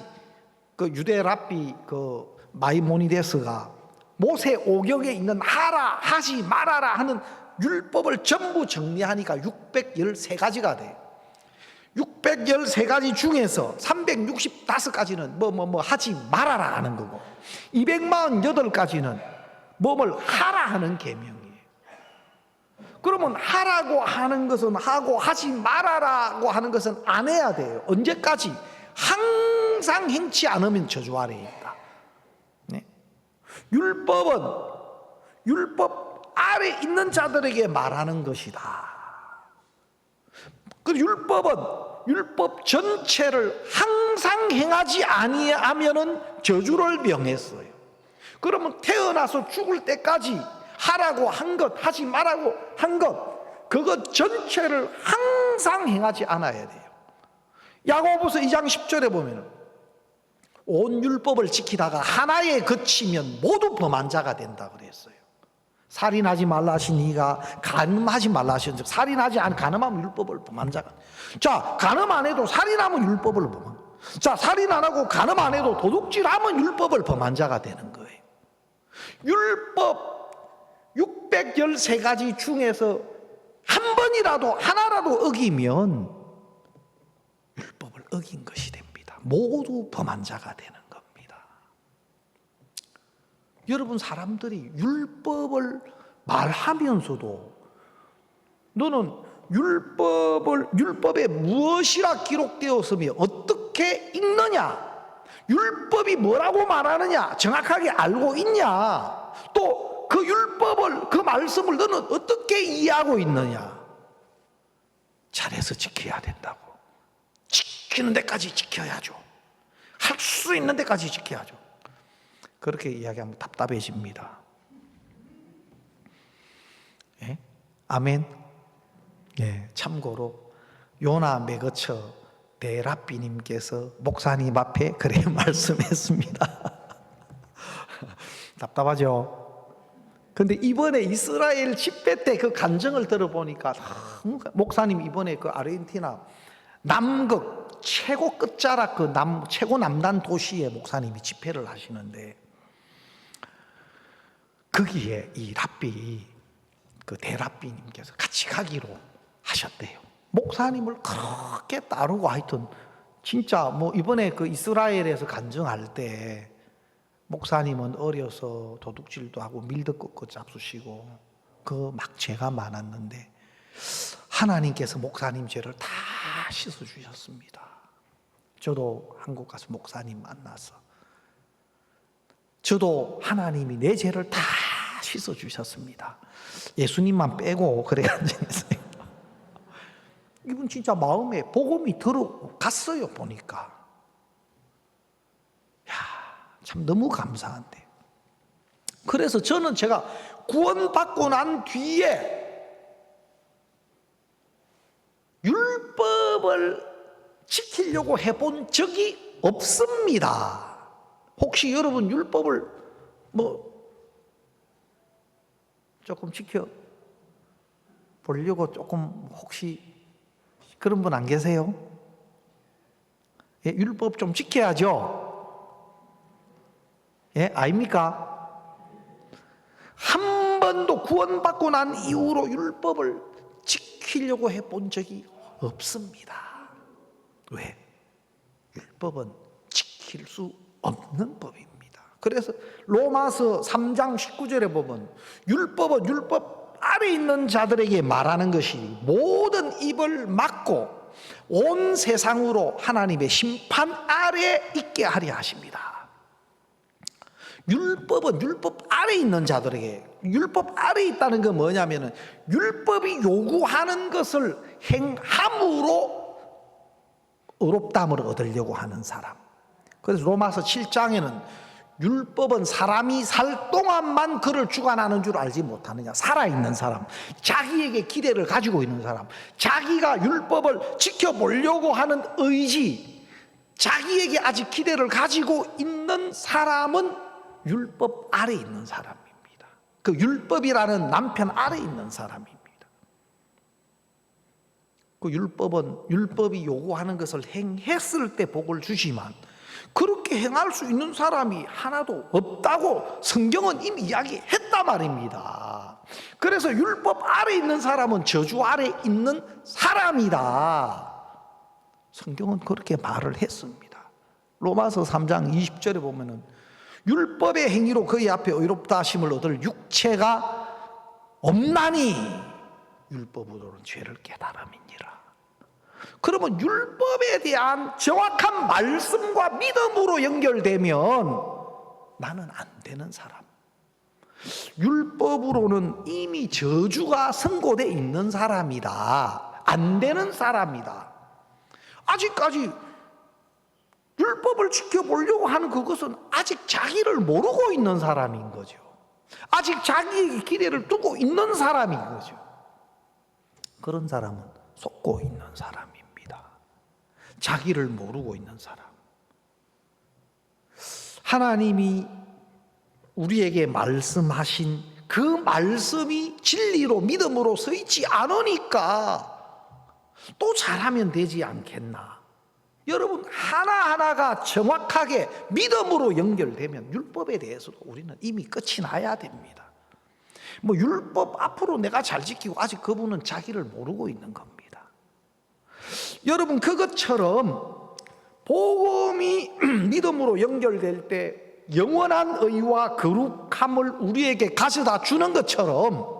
그 유대 랍비 그 마이모니데스가 모세 오경에 있는 하라, 하지 말아라 하는 율법을 전부 정리하니까 613가지가 돼요. 613가지 중에서 365가지는 뭐 하지 말아라 하는 거고, 248가지는 뭐뭘 하라 하는 계명이에요. 그러면 하라고 하는 것은 하고 하지 말아라고 하는 것은 안 해야 돼요. 언제까지? 항상 행치 않으면 저주 아래에 있다. 네? 율법은 율법 아래 있는 자들에게 말하는 것이다. 그 율법은 율법 전체를 항상 행하지 아니하면은 저주를 명했어요. 그러면 태어나서 죽을 때까지 하라고 한 것, 하지 말라고 한 것, 그것 전체를 항상 행하지 않아야 돼요. 야고보서 2장 10절에 보면 온 율법을 지키다가 하나에 그치면 모두 범한 자가 된다 그랬어요. 살인하지 말라 하시니가 간음하지 말라 하셨는데, 살인하지 않 간음하면 율법을 범한 자가. 자, 간음 안 해도 살인하면 율법을 범한. 자, 살인 안 하고 간음 안 해도 도둑질하면 율법을 범한 자가 되는 거예요. 율법 613가지 중에서 한 번이라도 하나라도 어기면 율법을 어긴 것이 됩니다. 모두 범한 자가 되는 겁니다. 여러분, 사람들이 율법을 말하면서도 너는 율법에 무엇이라 기록되었으며 어떻게 읽느냐, 율법이 뭐라고 말하느냐 정확하게 알고 있냐, 또 그 율법을, 그 말씀을 너는 어떻게 이해하고 있느냐. 잘해서 지켜야 된다고. 지키는 데까지 지켜야죠. 할 수 있는 데까지 지켜야죠. 그렇게 이야기하면 답답해집니다. 예? 아멘. 예, 참고로 요나 메거처 대랍비님께서 목사님 앞에 그래 말씀했습니다. 답답하죠? 근데 이번에 이스라엘 집회 때 그 간증을 들어보니까 목사님 이번에 그 아르헨티나 남극 최고 끝자락 그 최고 남단 도시에 목사님이 집회를 하시는데 거기에 이 랍비 그 대랍비님께서 같이 가기로 하셨대요. 목사님을 그렇게 따르고 하여튼 진짜 뭐 이번에 그 이스라엘에서 간증할 때 목사님은 어려서 도둑질도 하고 밀도 꺾고 잡수시고 그 막 죄가 많았는데 하나님께서 목사님 죄를 다 씻어 주셨습니다. 저도 한국 가서 목사님 만나서 저도 하나님이 내 죄를 다 씻어 주셨습니다. 예수님만 빼고 그래가지고 이분 진짜 마음에 복음이 들어갔어요. 보니까 참 너무 감사한데. 그래서 저는 제가 구원받고 난 뒤에 율법을 지키려고 해본 적이 없습니다. 혹시 여러분 율법을 조금 지켜 보려고 조금 혹시 그런 분 안 계세요? 예, 율법 좀 지켜야죠. 예, 아닙니까? 한 번도 구원받고 난 이후로 율법을 지키려고 해본 적이 없습니다. 왜? 율법은 지킬 수 없는 법입니다. 그래서 로마서 3장 19절에 보면 율법은 율법 아래 있는 자들에게 말하는 것이 모든 입을 막고 온 세상으로 하나님의 심판 아래 있게 하려 하십니다. 율법은 율법 아래 있는 자들에게, 율법 아래 있다는 건 뭐냐면은 율법이 요구하는 것을 행함으로 의롭다함을 얻으려고 하는 사람. 그래서 로마서 7장에는 율법은 사람이 살 동안만 그를 주관하는 줄 알지 못하느냐. 살아있는 사람, 자기에게 기대를 가지고 있는 사람, 자기가 율법을 지켜보려고 하는 의지, 자기에게 아직 기대를 가지고 있는 사람은 율법 아래 있는 사람입니다. 그 율법이라는 남편 아래 있는 사람입니다. 그 율법이 요구하는 것을 행했을 때 복을 주지만 그렇게 행할 수 있는 사람이 하나도 없다고 성경은 이미 이야기했단 말입니다. 그래서 율법 아래 있는 사람은 저주 아래 있는 사람이다. 성경은 그렇게 말을 했습니다. 로마서 3장 20절에 보면은 율법의 행위로 그의 앞에 의롭다 하심을 얻을 육체가 없나니 율법으로는 죄를 깨달음이니라. 그러면 율법에 대한 정확한 말씀과 믿음으로 연결되면 나는 안 되는 사람, 율법으로는 이미 저주가 선고되어 있는 사람이다. 안 되는 사람이다. 아직까지 율법을 지켜보려고 하는 그것은 아직 자기를 모르고 있는 사람인 거죠. 아직 자기에게 기대를 두고 있는 사람인 거죠. 그런 사람은 속고 있는 사람입니다. 자기를 모르고 있는 사람. 하나님이 우리에게 말씀하신 그 말씀이 진리로 믿음으로 서 있지 않으니까 또 잘하면 되지 않겠나. 여러분, 하나하나가 정확하게 믿음으로 연결되면 율법에 대해서도 우리는 이미 끝이 나야 됩니다. 율법 앞으로 내가 잘 지키고 아직 그분은 자기를 모르고 있는 겁니다. 여러분, 그것처럼 복음이 믿음으로 연결될 때 영원한 의와 거룩함을 우리에게 가져다 주는 것처럼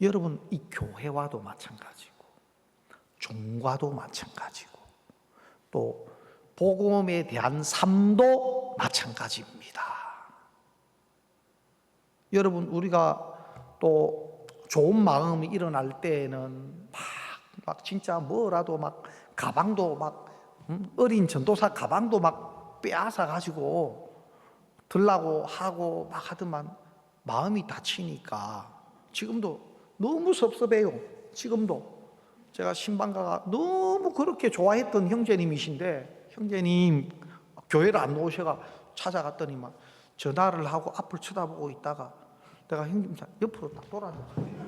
여러분, 이 교회와도 마찬가지고 종과도 마찬가지고 또 복음에 대한 삶도 마찬가지입니다. 여러분, 우리가 또 좋은 마음이 일어날 때에는 막 진짜 뭐라도 막 가방도 막 어린 전도사 가방도 막 빼앗아 가지고 들라고 하고 막 하더만 마음이 다치니까 지금도 너무 섭섭해요. 지금도 제가 신방가가 너무 그렇게 좋아했던 형제님이신데 형제님 교회를 안 오셔가 찾아갔더니만 전화를 하고 앞을 쳐다보고 있다가 내가 형님 옆으로 딱 돌아졌어요.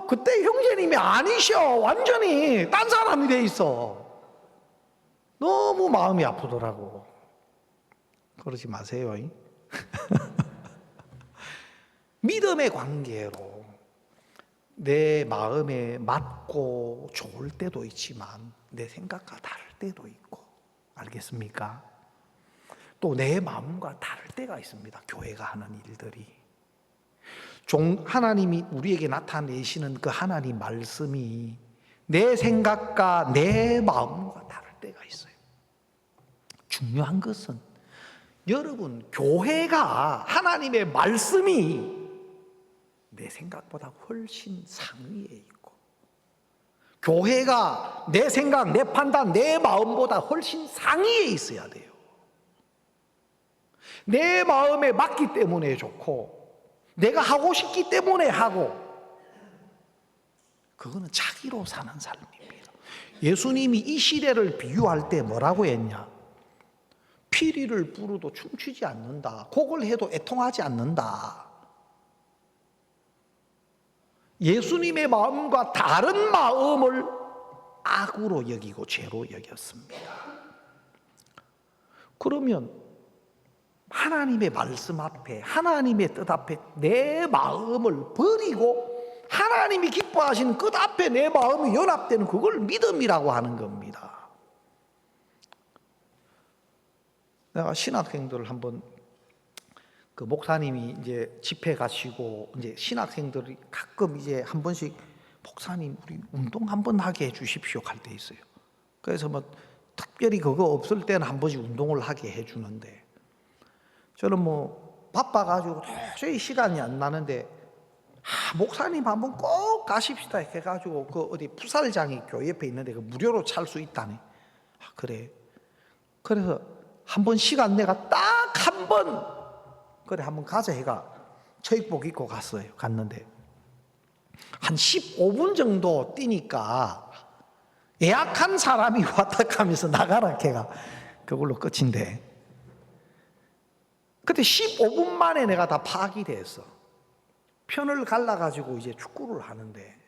그때 형제님이 아니셔. 완전히 딴 사람이 돼 있어. 너무 마음이 아프더라고. 그러지 마세요. 믿음의 관계로 내 마음에 맞고 좋을 때도 있지만 내 생각과 다를 때도 있고, 알겠습니까? 또 내 마음과 다를 때가 있습니다. 교회가 하는 일들이. 하나님이 우리에게 나타내시는 그 하나님 말씀이 내 생각과 내 마음과 다를 때가 있어요. 중요한 것은 여러분, 교회가 하나님의 말씀이 내 생각보다 훨씬 상위에 있고, 교회가 내 생각, 내 판단, 내 마음보다 훨씬 상위에 있어야 돼요. 내 마음에 맞기 때문에 좋고, 내가 하고 싶기 때문에 하고, 그거는 자기로 사는 삶입니다. 예수님이 이 시대를 비유할 때 뭐라고 했냐? 피리를 불어도 춤추지 않는다. 곡을 해도 애통하지 않는다. 예수님의 마음과 다른 마음을 악으로 여기고 죄로 여겼습니다. 그러면 하나님의 말씀 앞에, 하나님의 뜻 앞에 내 마음을 버리고 하나님이 기뻐하시는 끝 앞에 내 마음이 연합되는 그걸 믿음이라고 하는 겁니다. 내가 신학생들을 한번, 그 목사님이 이제 집회 가시고 이제 신학생들이 가끔 이제 한 번씩 목사님 우리 운동 한번 하게 해 주십시오 할 때 있어요. 그래서 뭐 특별히 그거 없을 때는 한 번씩 운동을 하게 해 주는데, 저는 뭐 바빠가지고 도저히 시간이 안 나는데, 목사님 한번 꼭 가십시다 해가지고 그 어디 풋살장이 교회 옆에 있는데 그 무료로 찰 수 있다네. 그래. 그래서 한번 시간 내가 딱 한 번, 그래 한번 가자 해가 체육복 입고 갔는데 한 15분 정도 뛰니까 예약한 사람이 왔다 가면서 나가라 걔가 그걸로 끝인데, 그때 15분 만에 내가 다 파악이 됐어. 편을 갈라가지고 이제 축구를 하는데,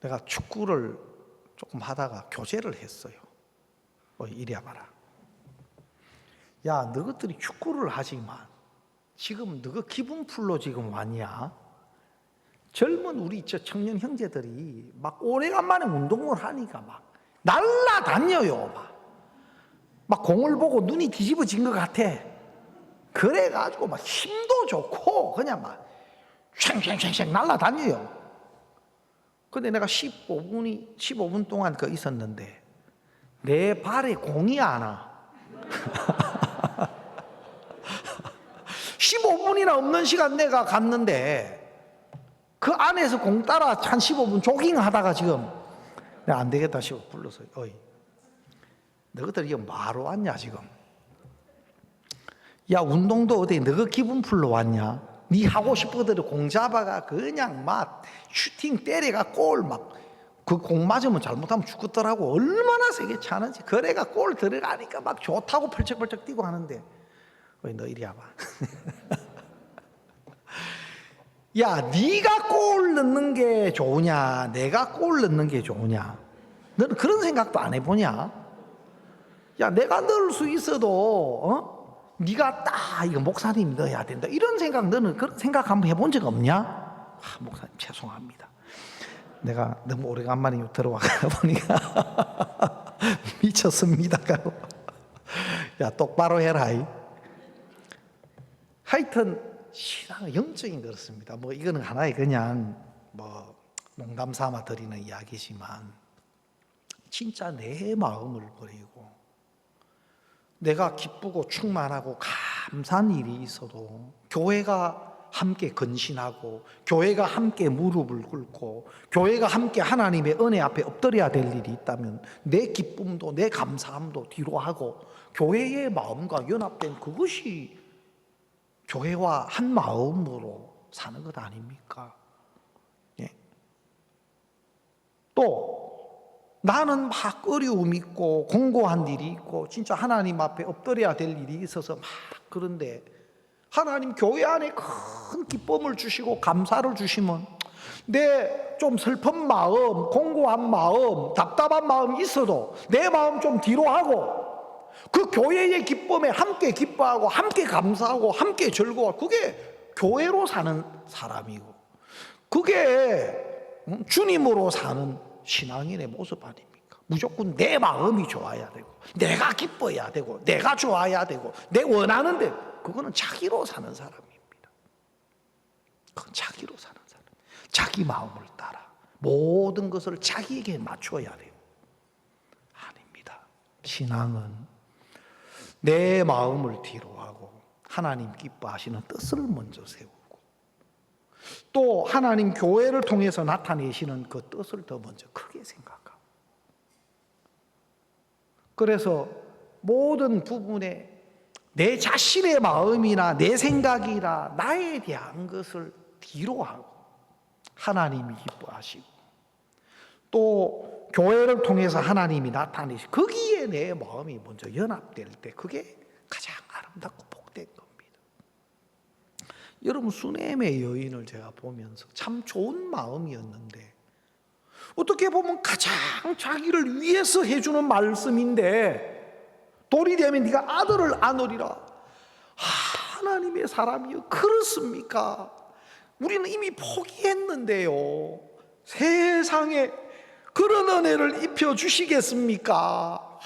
내가 축구를 조금 하다가 교제를 했어요. 이리 와봐라. 야, 너희들이 축구를 하지만 지금 너희 기분 풀로 지금 왔냐? 젊은 우리 저 청년 형제들이 막 오래간만에 운동을 하니까 막 날라다녀요. 막 공을 보고 눈이 뒤집어진 것 같아. 그래가지고 막 힘도 좋고 그냥 막 쉥쉥쉥쉥 날라다녀요. 근데 내가 15분 동안 그 있었는데 내 발에 공이 안 와. 15분이나 없는 시간 내가 갔는데 그 안에서 공 따라 한 15분 조깅 하다가 지금 내가 안 되겠다 싶어 불러서, 어이 너희들 이거 뭐하러 왔냐 지금? 야, 운동도 어디 너희 기분 풀러 왔냐? 네 하고 싶은 대로 공 잡아가 그냥 막 슈팅 때려가 골 막 그 공 맞으면 잘못하면 죽겠더라고. 얼마나 세게 차는지. 그래가 골 들어가니까 막 좋다고 펄쩍펄쩍 뛰고 하는데, 너 이리 와봐. 야, 네가 골 넣는 게 좋으냐 내가 골 넣는 게 좋으냐? 너는 그런 생각도 안 해보냐? 야, 내가 넣을 수 있어도 네가 딱 이거 목사님이 넣어야 된다 이런 생각, 너는 그런 생각 한번 해본 적 없냐? 목사님 죄송합니다. 내가 너무 오래간만에 들어와 보니까 미쳤습니다. 야, 똑바로 해라. 하여튼 신앙은 영적인 그렇습니다. 뭐 이거는 하나의 그냥 뭐 농담 삼아 드리는 이야기지만, 진짜 내 마음을 버리고 내가 기쁘고 충만하고 감사한 일이 있어도 교회가 함께 근신하고 교회가 함께 무릎을 꿇고 교회가 함께 하나님의 은혜 앞에 엎드려야 될 일이 있다면 내 기쁨도 내 감사함도 뒤로 하고 교회의 마음과 연합된 그것이 교회와 한 마음으로 사는 것 아닙니까? 예. 또 나는 막 어려움이 있고 공고한 일이 있고 진짜 하나님 앞에 엎드려야 될 일이 있어서 막 그런데 하나님 교회 안에 큰 기쁨을 주시고 감사를 주시면 내 좀 슬픈 마음, 공고한 마음, 답답한 마음 있어도 내 마음 좀 뒤로 하고 그 교회의 기쁨에 함께 기뻐하고 함께 감사하고 함께 즐거워하고 그게 교회로 사는 사람이고 그게 주님으로 사는 신앙인의 모습 아닙니까? 무조건 내 마음이 좋아야 되고 내가 기뻐야 되고 내가 좋아야 되고 내 원하는 데 그거는 자기로 사는 사람입니다. 그건 자기로 사는 사람. 자기 마음을 따라 모든 것을 자기에게 맞춰야 돼요. 아닙니다. 신앙은 내 마음을 뒤로 하고 하나님 기뻐하시는 뜻을 먼저 세우고 또 하나님 교회를 통해서 나타내시는 그 뜻을 더 먼저 크게 생각하고 그래서 모든 부분에 내 자신의 마음이나 내 생각이나 나에 대한 것을 뒤로 하고 하나님이 기뻐하시고 또 교회를 통해서 하나님이 나타내시고 거기에 내 마음이 먼저 연합될 때 그게 가장 아름답고 복된 겁니다. 여러분 수넴의 여인을 제가 보면서 참 좋은 마음이었는데 어떻게 보면 가장 자기를 위해서 해주는 말씀인데 돌이 되면 네가 아들을 안으리라. 하나님의 사람이요 그렇습니까? 우리는 이미 포기했는데요. 세상에 그런 은혜를 입혀주시겠습니까?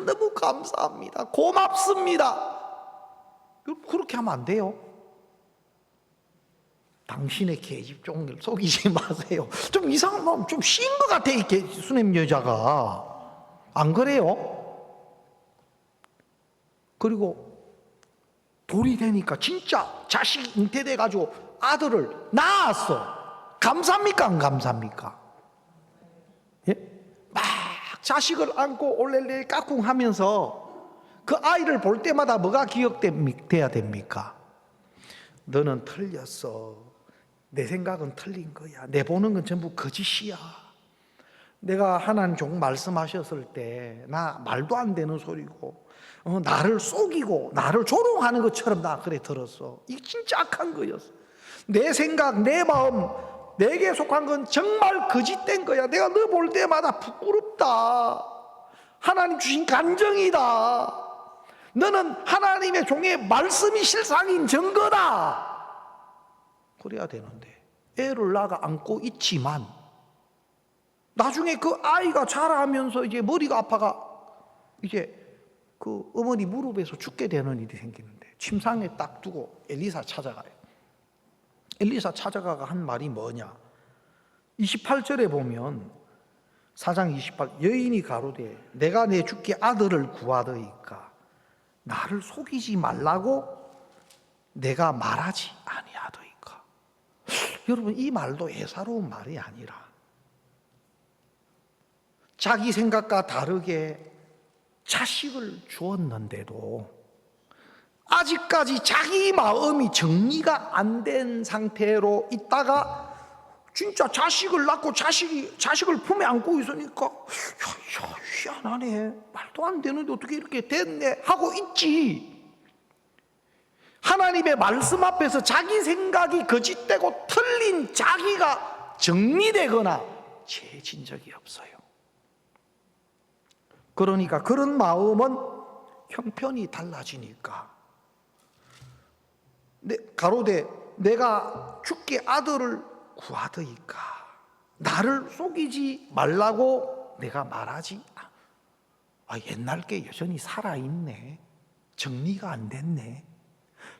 너무 감사합니다. 고맙습니다. 그렇게 하면 안 돼요. 당신의 계집 종을 속이지 마세요. 좀 이상한 마음, 좀 쉰 것 같아, 이 수넴 여자가. 안 그래요? 그리고 돌이 되니까 진짜 자식이 잉태돼가지고 아들을 낳았어. 감사합니까? 안 감사합니까? 예? 막 자식을 안고 올렐레 까꿍 하면서 그 아이를 볼 때마다 뭐가 기억돼야 됩니까? 너는 틀렸어. 내 생각은 틀린 거야. 내 보는 건 전부 거짓이야. 내가 하나님 종 말씀하셨을 때 나 말도 안 되는 소리고 나를 속이고 나를 조롱하는 것처럼 나 그래 들었어. 이게 진짜 악한 거였어. 내 생각, 내 마음, 내게 속한 건 정말 거짓된 거야. 내가 너 볼 때마다 부끄럽다. 하나님 주신 간정이다. 너는 하나님의 종의 말씀이 실상인 증거다. 그래야 되는데 애를 낳아 안고 있지만 나중에 그 아이가 자라면서 이제 머리가 아파가 이제 그 어머니 무릎에서 죽게 되는 일이 생기는데 침상에 딱 두고 엘리사 찾아가요. 엘리사 찾아가가 한 말이 뭐냐? 28절에 보면 4장 28 여인이 가로되 내가 내 주께 아들을 구하더이까 나를 속이지 말라고 내가 말하지 아니하더이까. 여러분 이 말도 예사로운 말이 아니라 자기 생각과 다르게 자식을 주었는데도 아직까지 자기 마음이 정리가 안 된 상태로 있다가 진짜 자식을 낳고 자식을 품에 안고 있으니까 야, 희한하네. 말도 안 되는데 어떻게 이렇게 됐네 하고 있지. 하나님의 말씀 앞에서 자기 생각이 거짓되고 틀린 자기가 정리되거나 채진 적이 없어요. 그러니까 그런 마음은 형편이 달라지니까 가로되 내가 주께 아들을 구하더이까 나를 속이지 말라고 내가 말하지. 옛날 게 여전히 살아있네. 정리가 안 됐네.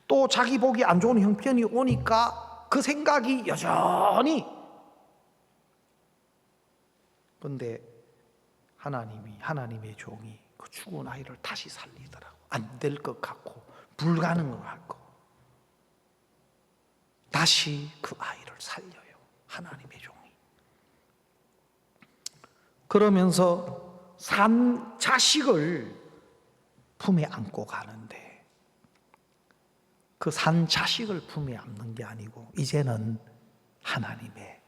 또 자기 보기 안 좋은 형편이 오니까 그 생각이 여전히. 그런데 하나님의 종이 그 죽은 아이를 다시 살리더라고. 안 될 것 같고 불가능한 것 같고 다시 그 아이를 살려요. 하나님의 종이. 그러면서 산 자식을 품에 안고 가는데 그 산 자식을 품에 안는 게 아니고 이제는 하나님의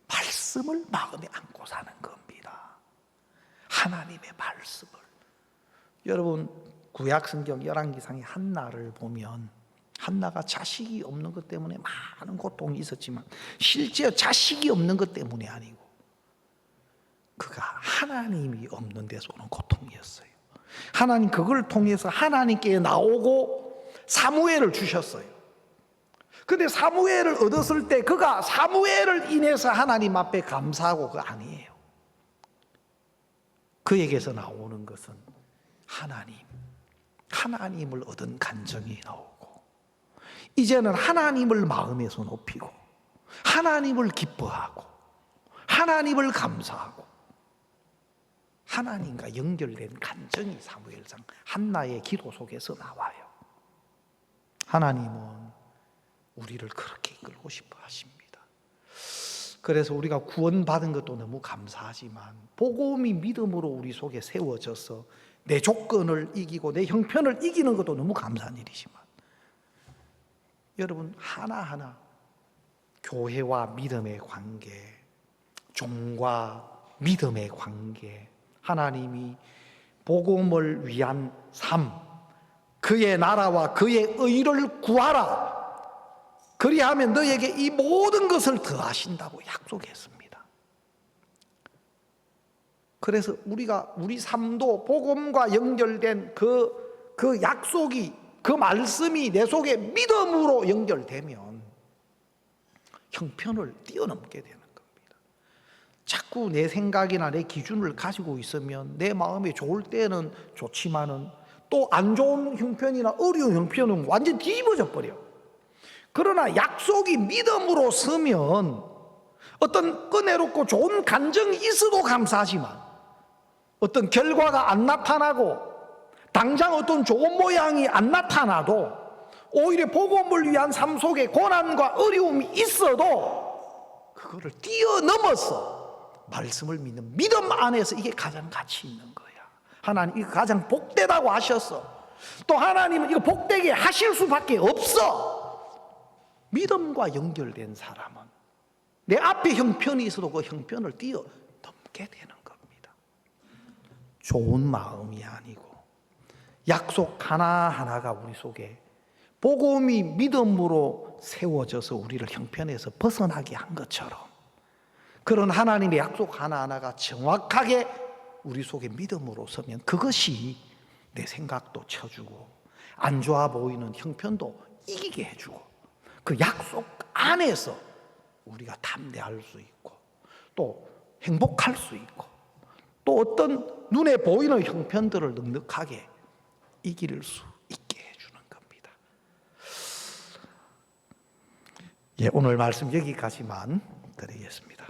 말씀을 마음에 안고 사는 겁니다. 하나님의 말씀을. 여러분 구약 성경 열왕기상의 한나를 보면 한나가 자식이 없는 것 때문에 많은 고통이 있었지만 실제 자식이 없는 것 때문이 아니고 그가 하나님이 없는 데서 오는 고통이었어요. 하나님 그걸 통해서 하나님께 나오고 사무엘을 주셨어요. 근데 사무엘을 얻었을 때 그가 사무엘을 인해서 하나님 앞에 감사하고 그거 아니에요. 그에게서 나오는 것은 하나님을 얻은 간정이 나오고 이제는 하나님을 마음에서 높이고 하나님을 기뻐하고 하나님을 감사하고 하나님과 연결된 간정이 사무엘상 한나의 기도 속에서 나와요. 하나님은 우리를 그렇게 이끌고 싶어 하십니다. 그래서 우리가 구원받은 것도 너무 감사하지만 복음이 믿음으로 우리 속에 세워져서 내 조건을 이기고 내 형편을 이기는 것도 너무 감사한 일이지만 여러분 하나하나 교회와 믿음의 관계, 종과 믿음의 관계, 하나님이 복음을 위한 삶, 그의 나라와 그의 의를 구하라. 그리하면 너에게 이 모든 것을 더하신다고 약속했습니다. 그래서 우리 삶도 복음과 연결된 그 약속이, 그 말씀이 내 속에 믿음으로 연결되면 형편을 뛰어넘게 되는 겁니다. 자꾸 내 생각이나 내 기준을 가지고 있으면 내 마음이 좋을 때는 좋지만은 또 안 좋은 형편이나 어려운 형편은 완전 뒤집어져 버려. 그러나 약속이 믿음으로 서면 어떤 은혜롭고 좋은 감정이 있어도 감사하지만 어떤 결과가 안 나타나고 당장 어떤 좋은 모양이 안 나타나도 오히려 복음을 위한 삶 속에 고난과 어려움이 있어도 그거를 뛰어넘어서 말씀을 믿는 믿음 안에서 이게 가장 가치 있는 거야. 하나님 이거 가장 복되다고 하셨어. 또 하나님은 이거 복되게 하실 수밖에 없어. 믿음과 연결된 사람은 내 앞에 형편이 있어도 그 형편을 뛰어넘게 되는 겁니다. 좋은 마음이 아니고 약속 하나하나가 우리 속에 복음이 믿음으로 세워져서 우리를 형편에서 벗어나게 한 것처럼 그런 하나님의 약속 하나하나가 정확하게 우리 속에 믿음으로 서면 그것이 내 생각도 쳐주고 안 좋아 보이는 형편도 이기게 해주고 그 약속 안에서 우리가 담대할 수 있고 또 행복할 수 있고 또 어떤 눈에 보이는 형편들을 넉넉하게 이길 수 있게 해주는 겁니다. 예, 오늘 말씀 여기까지만 드리겠습니다.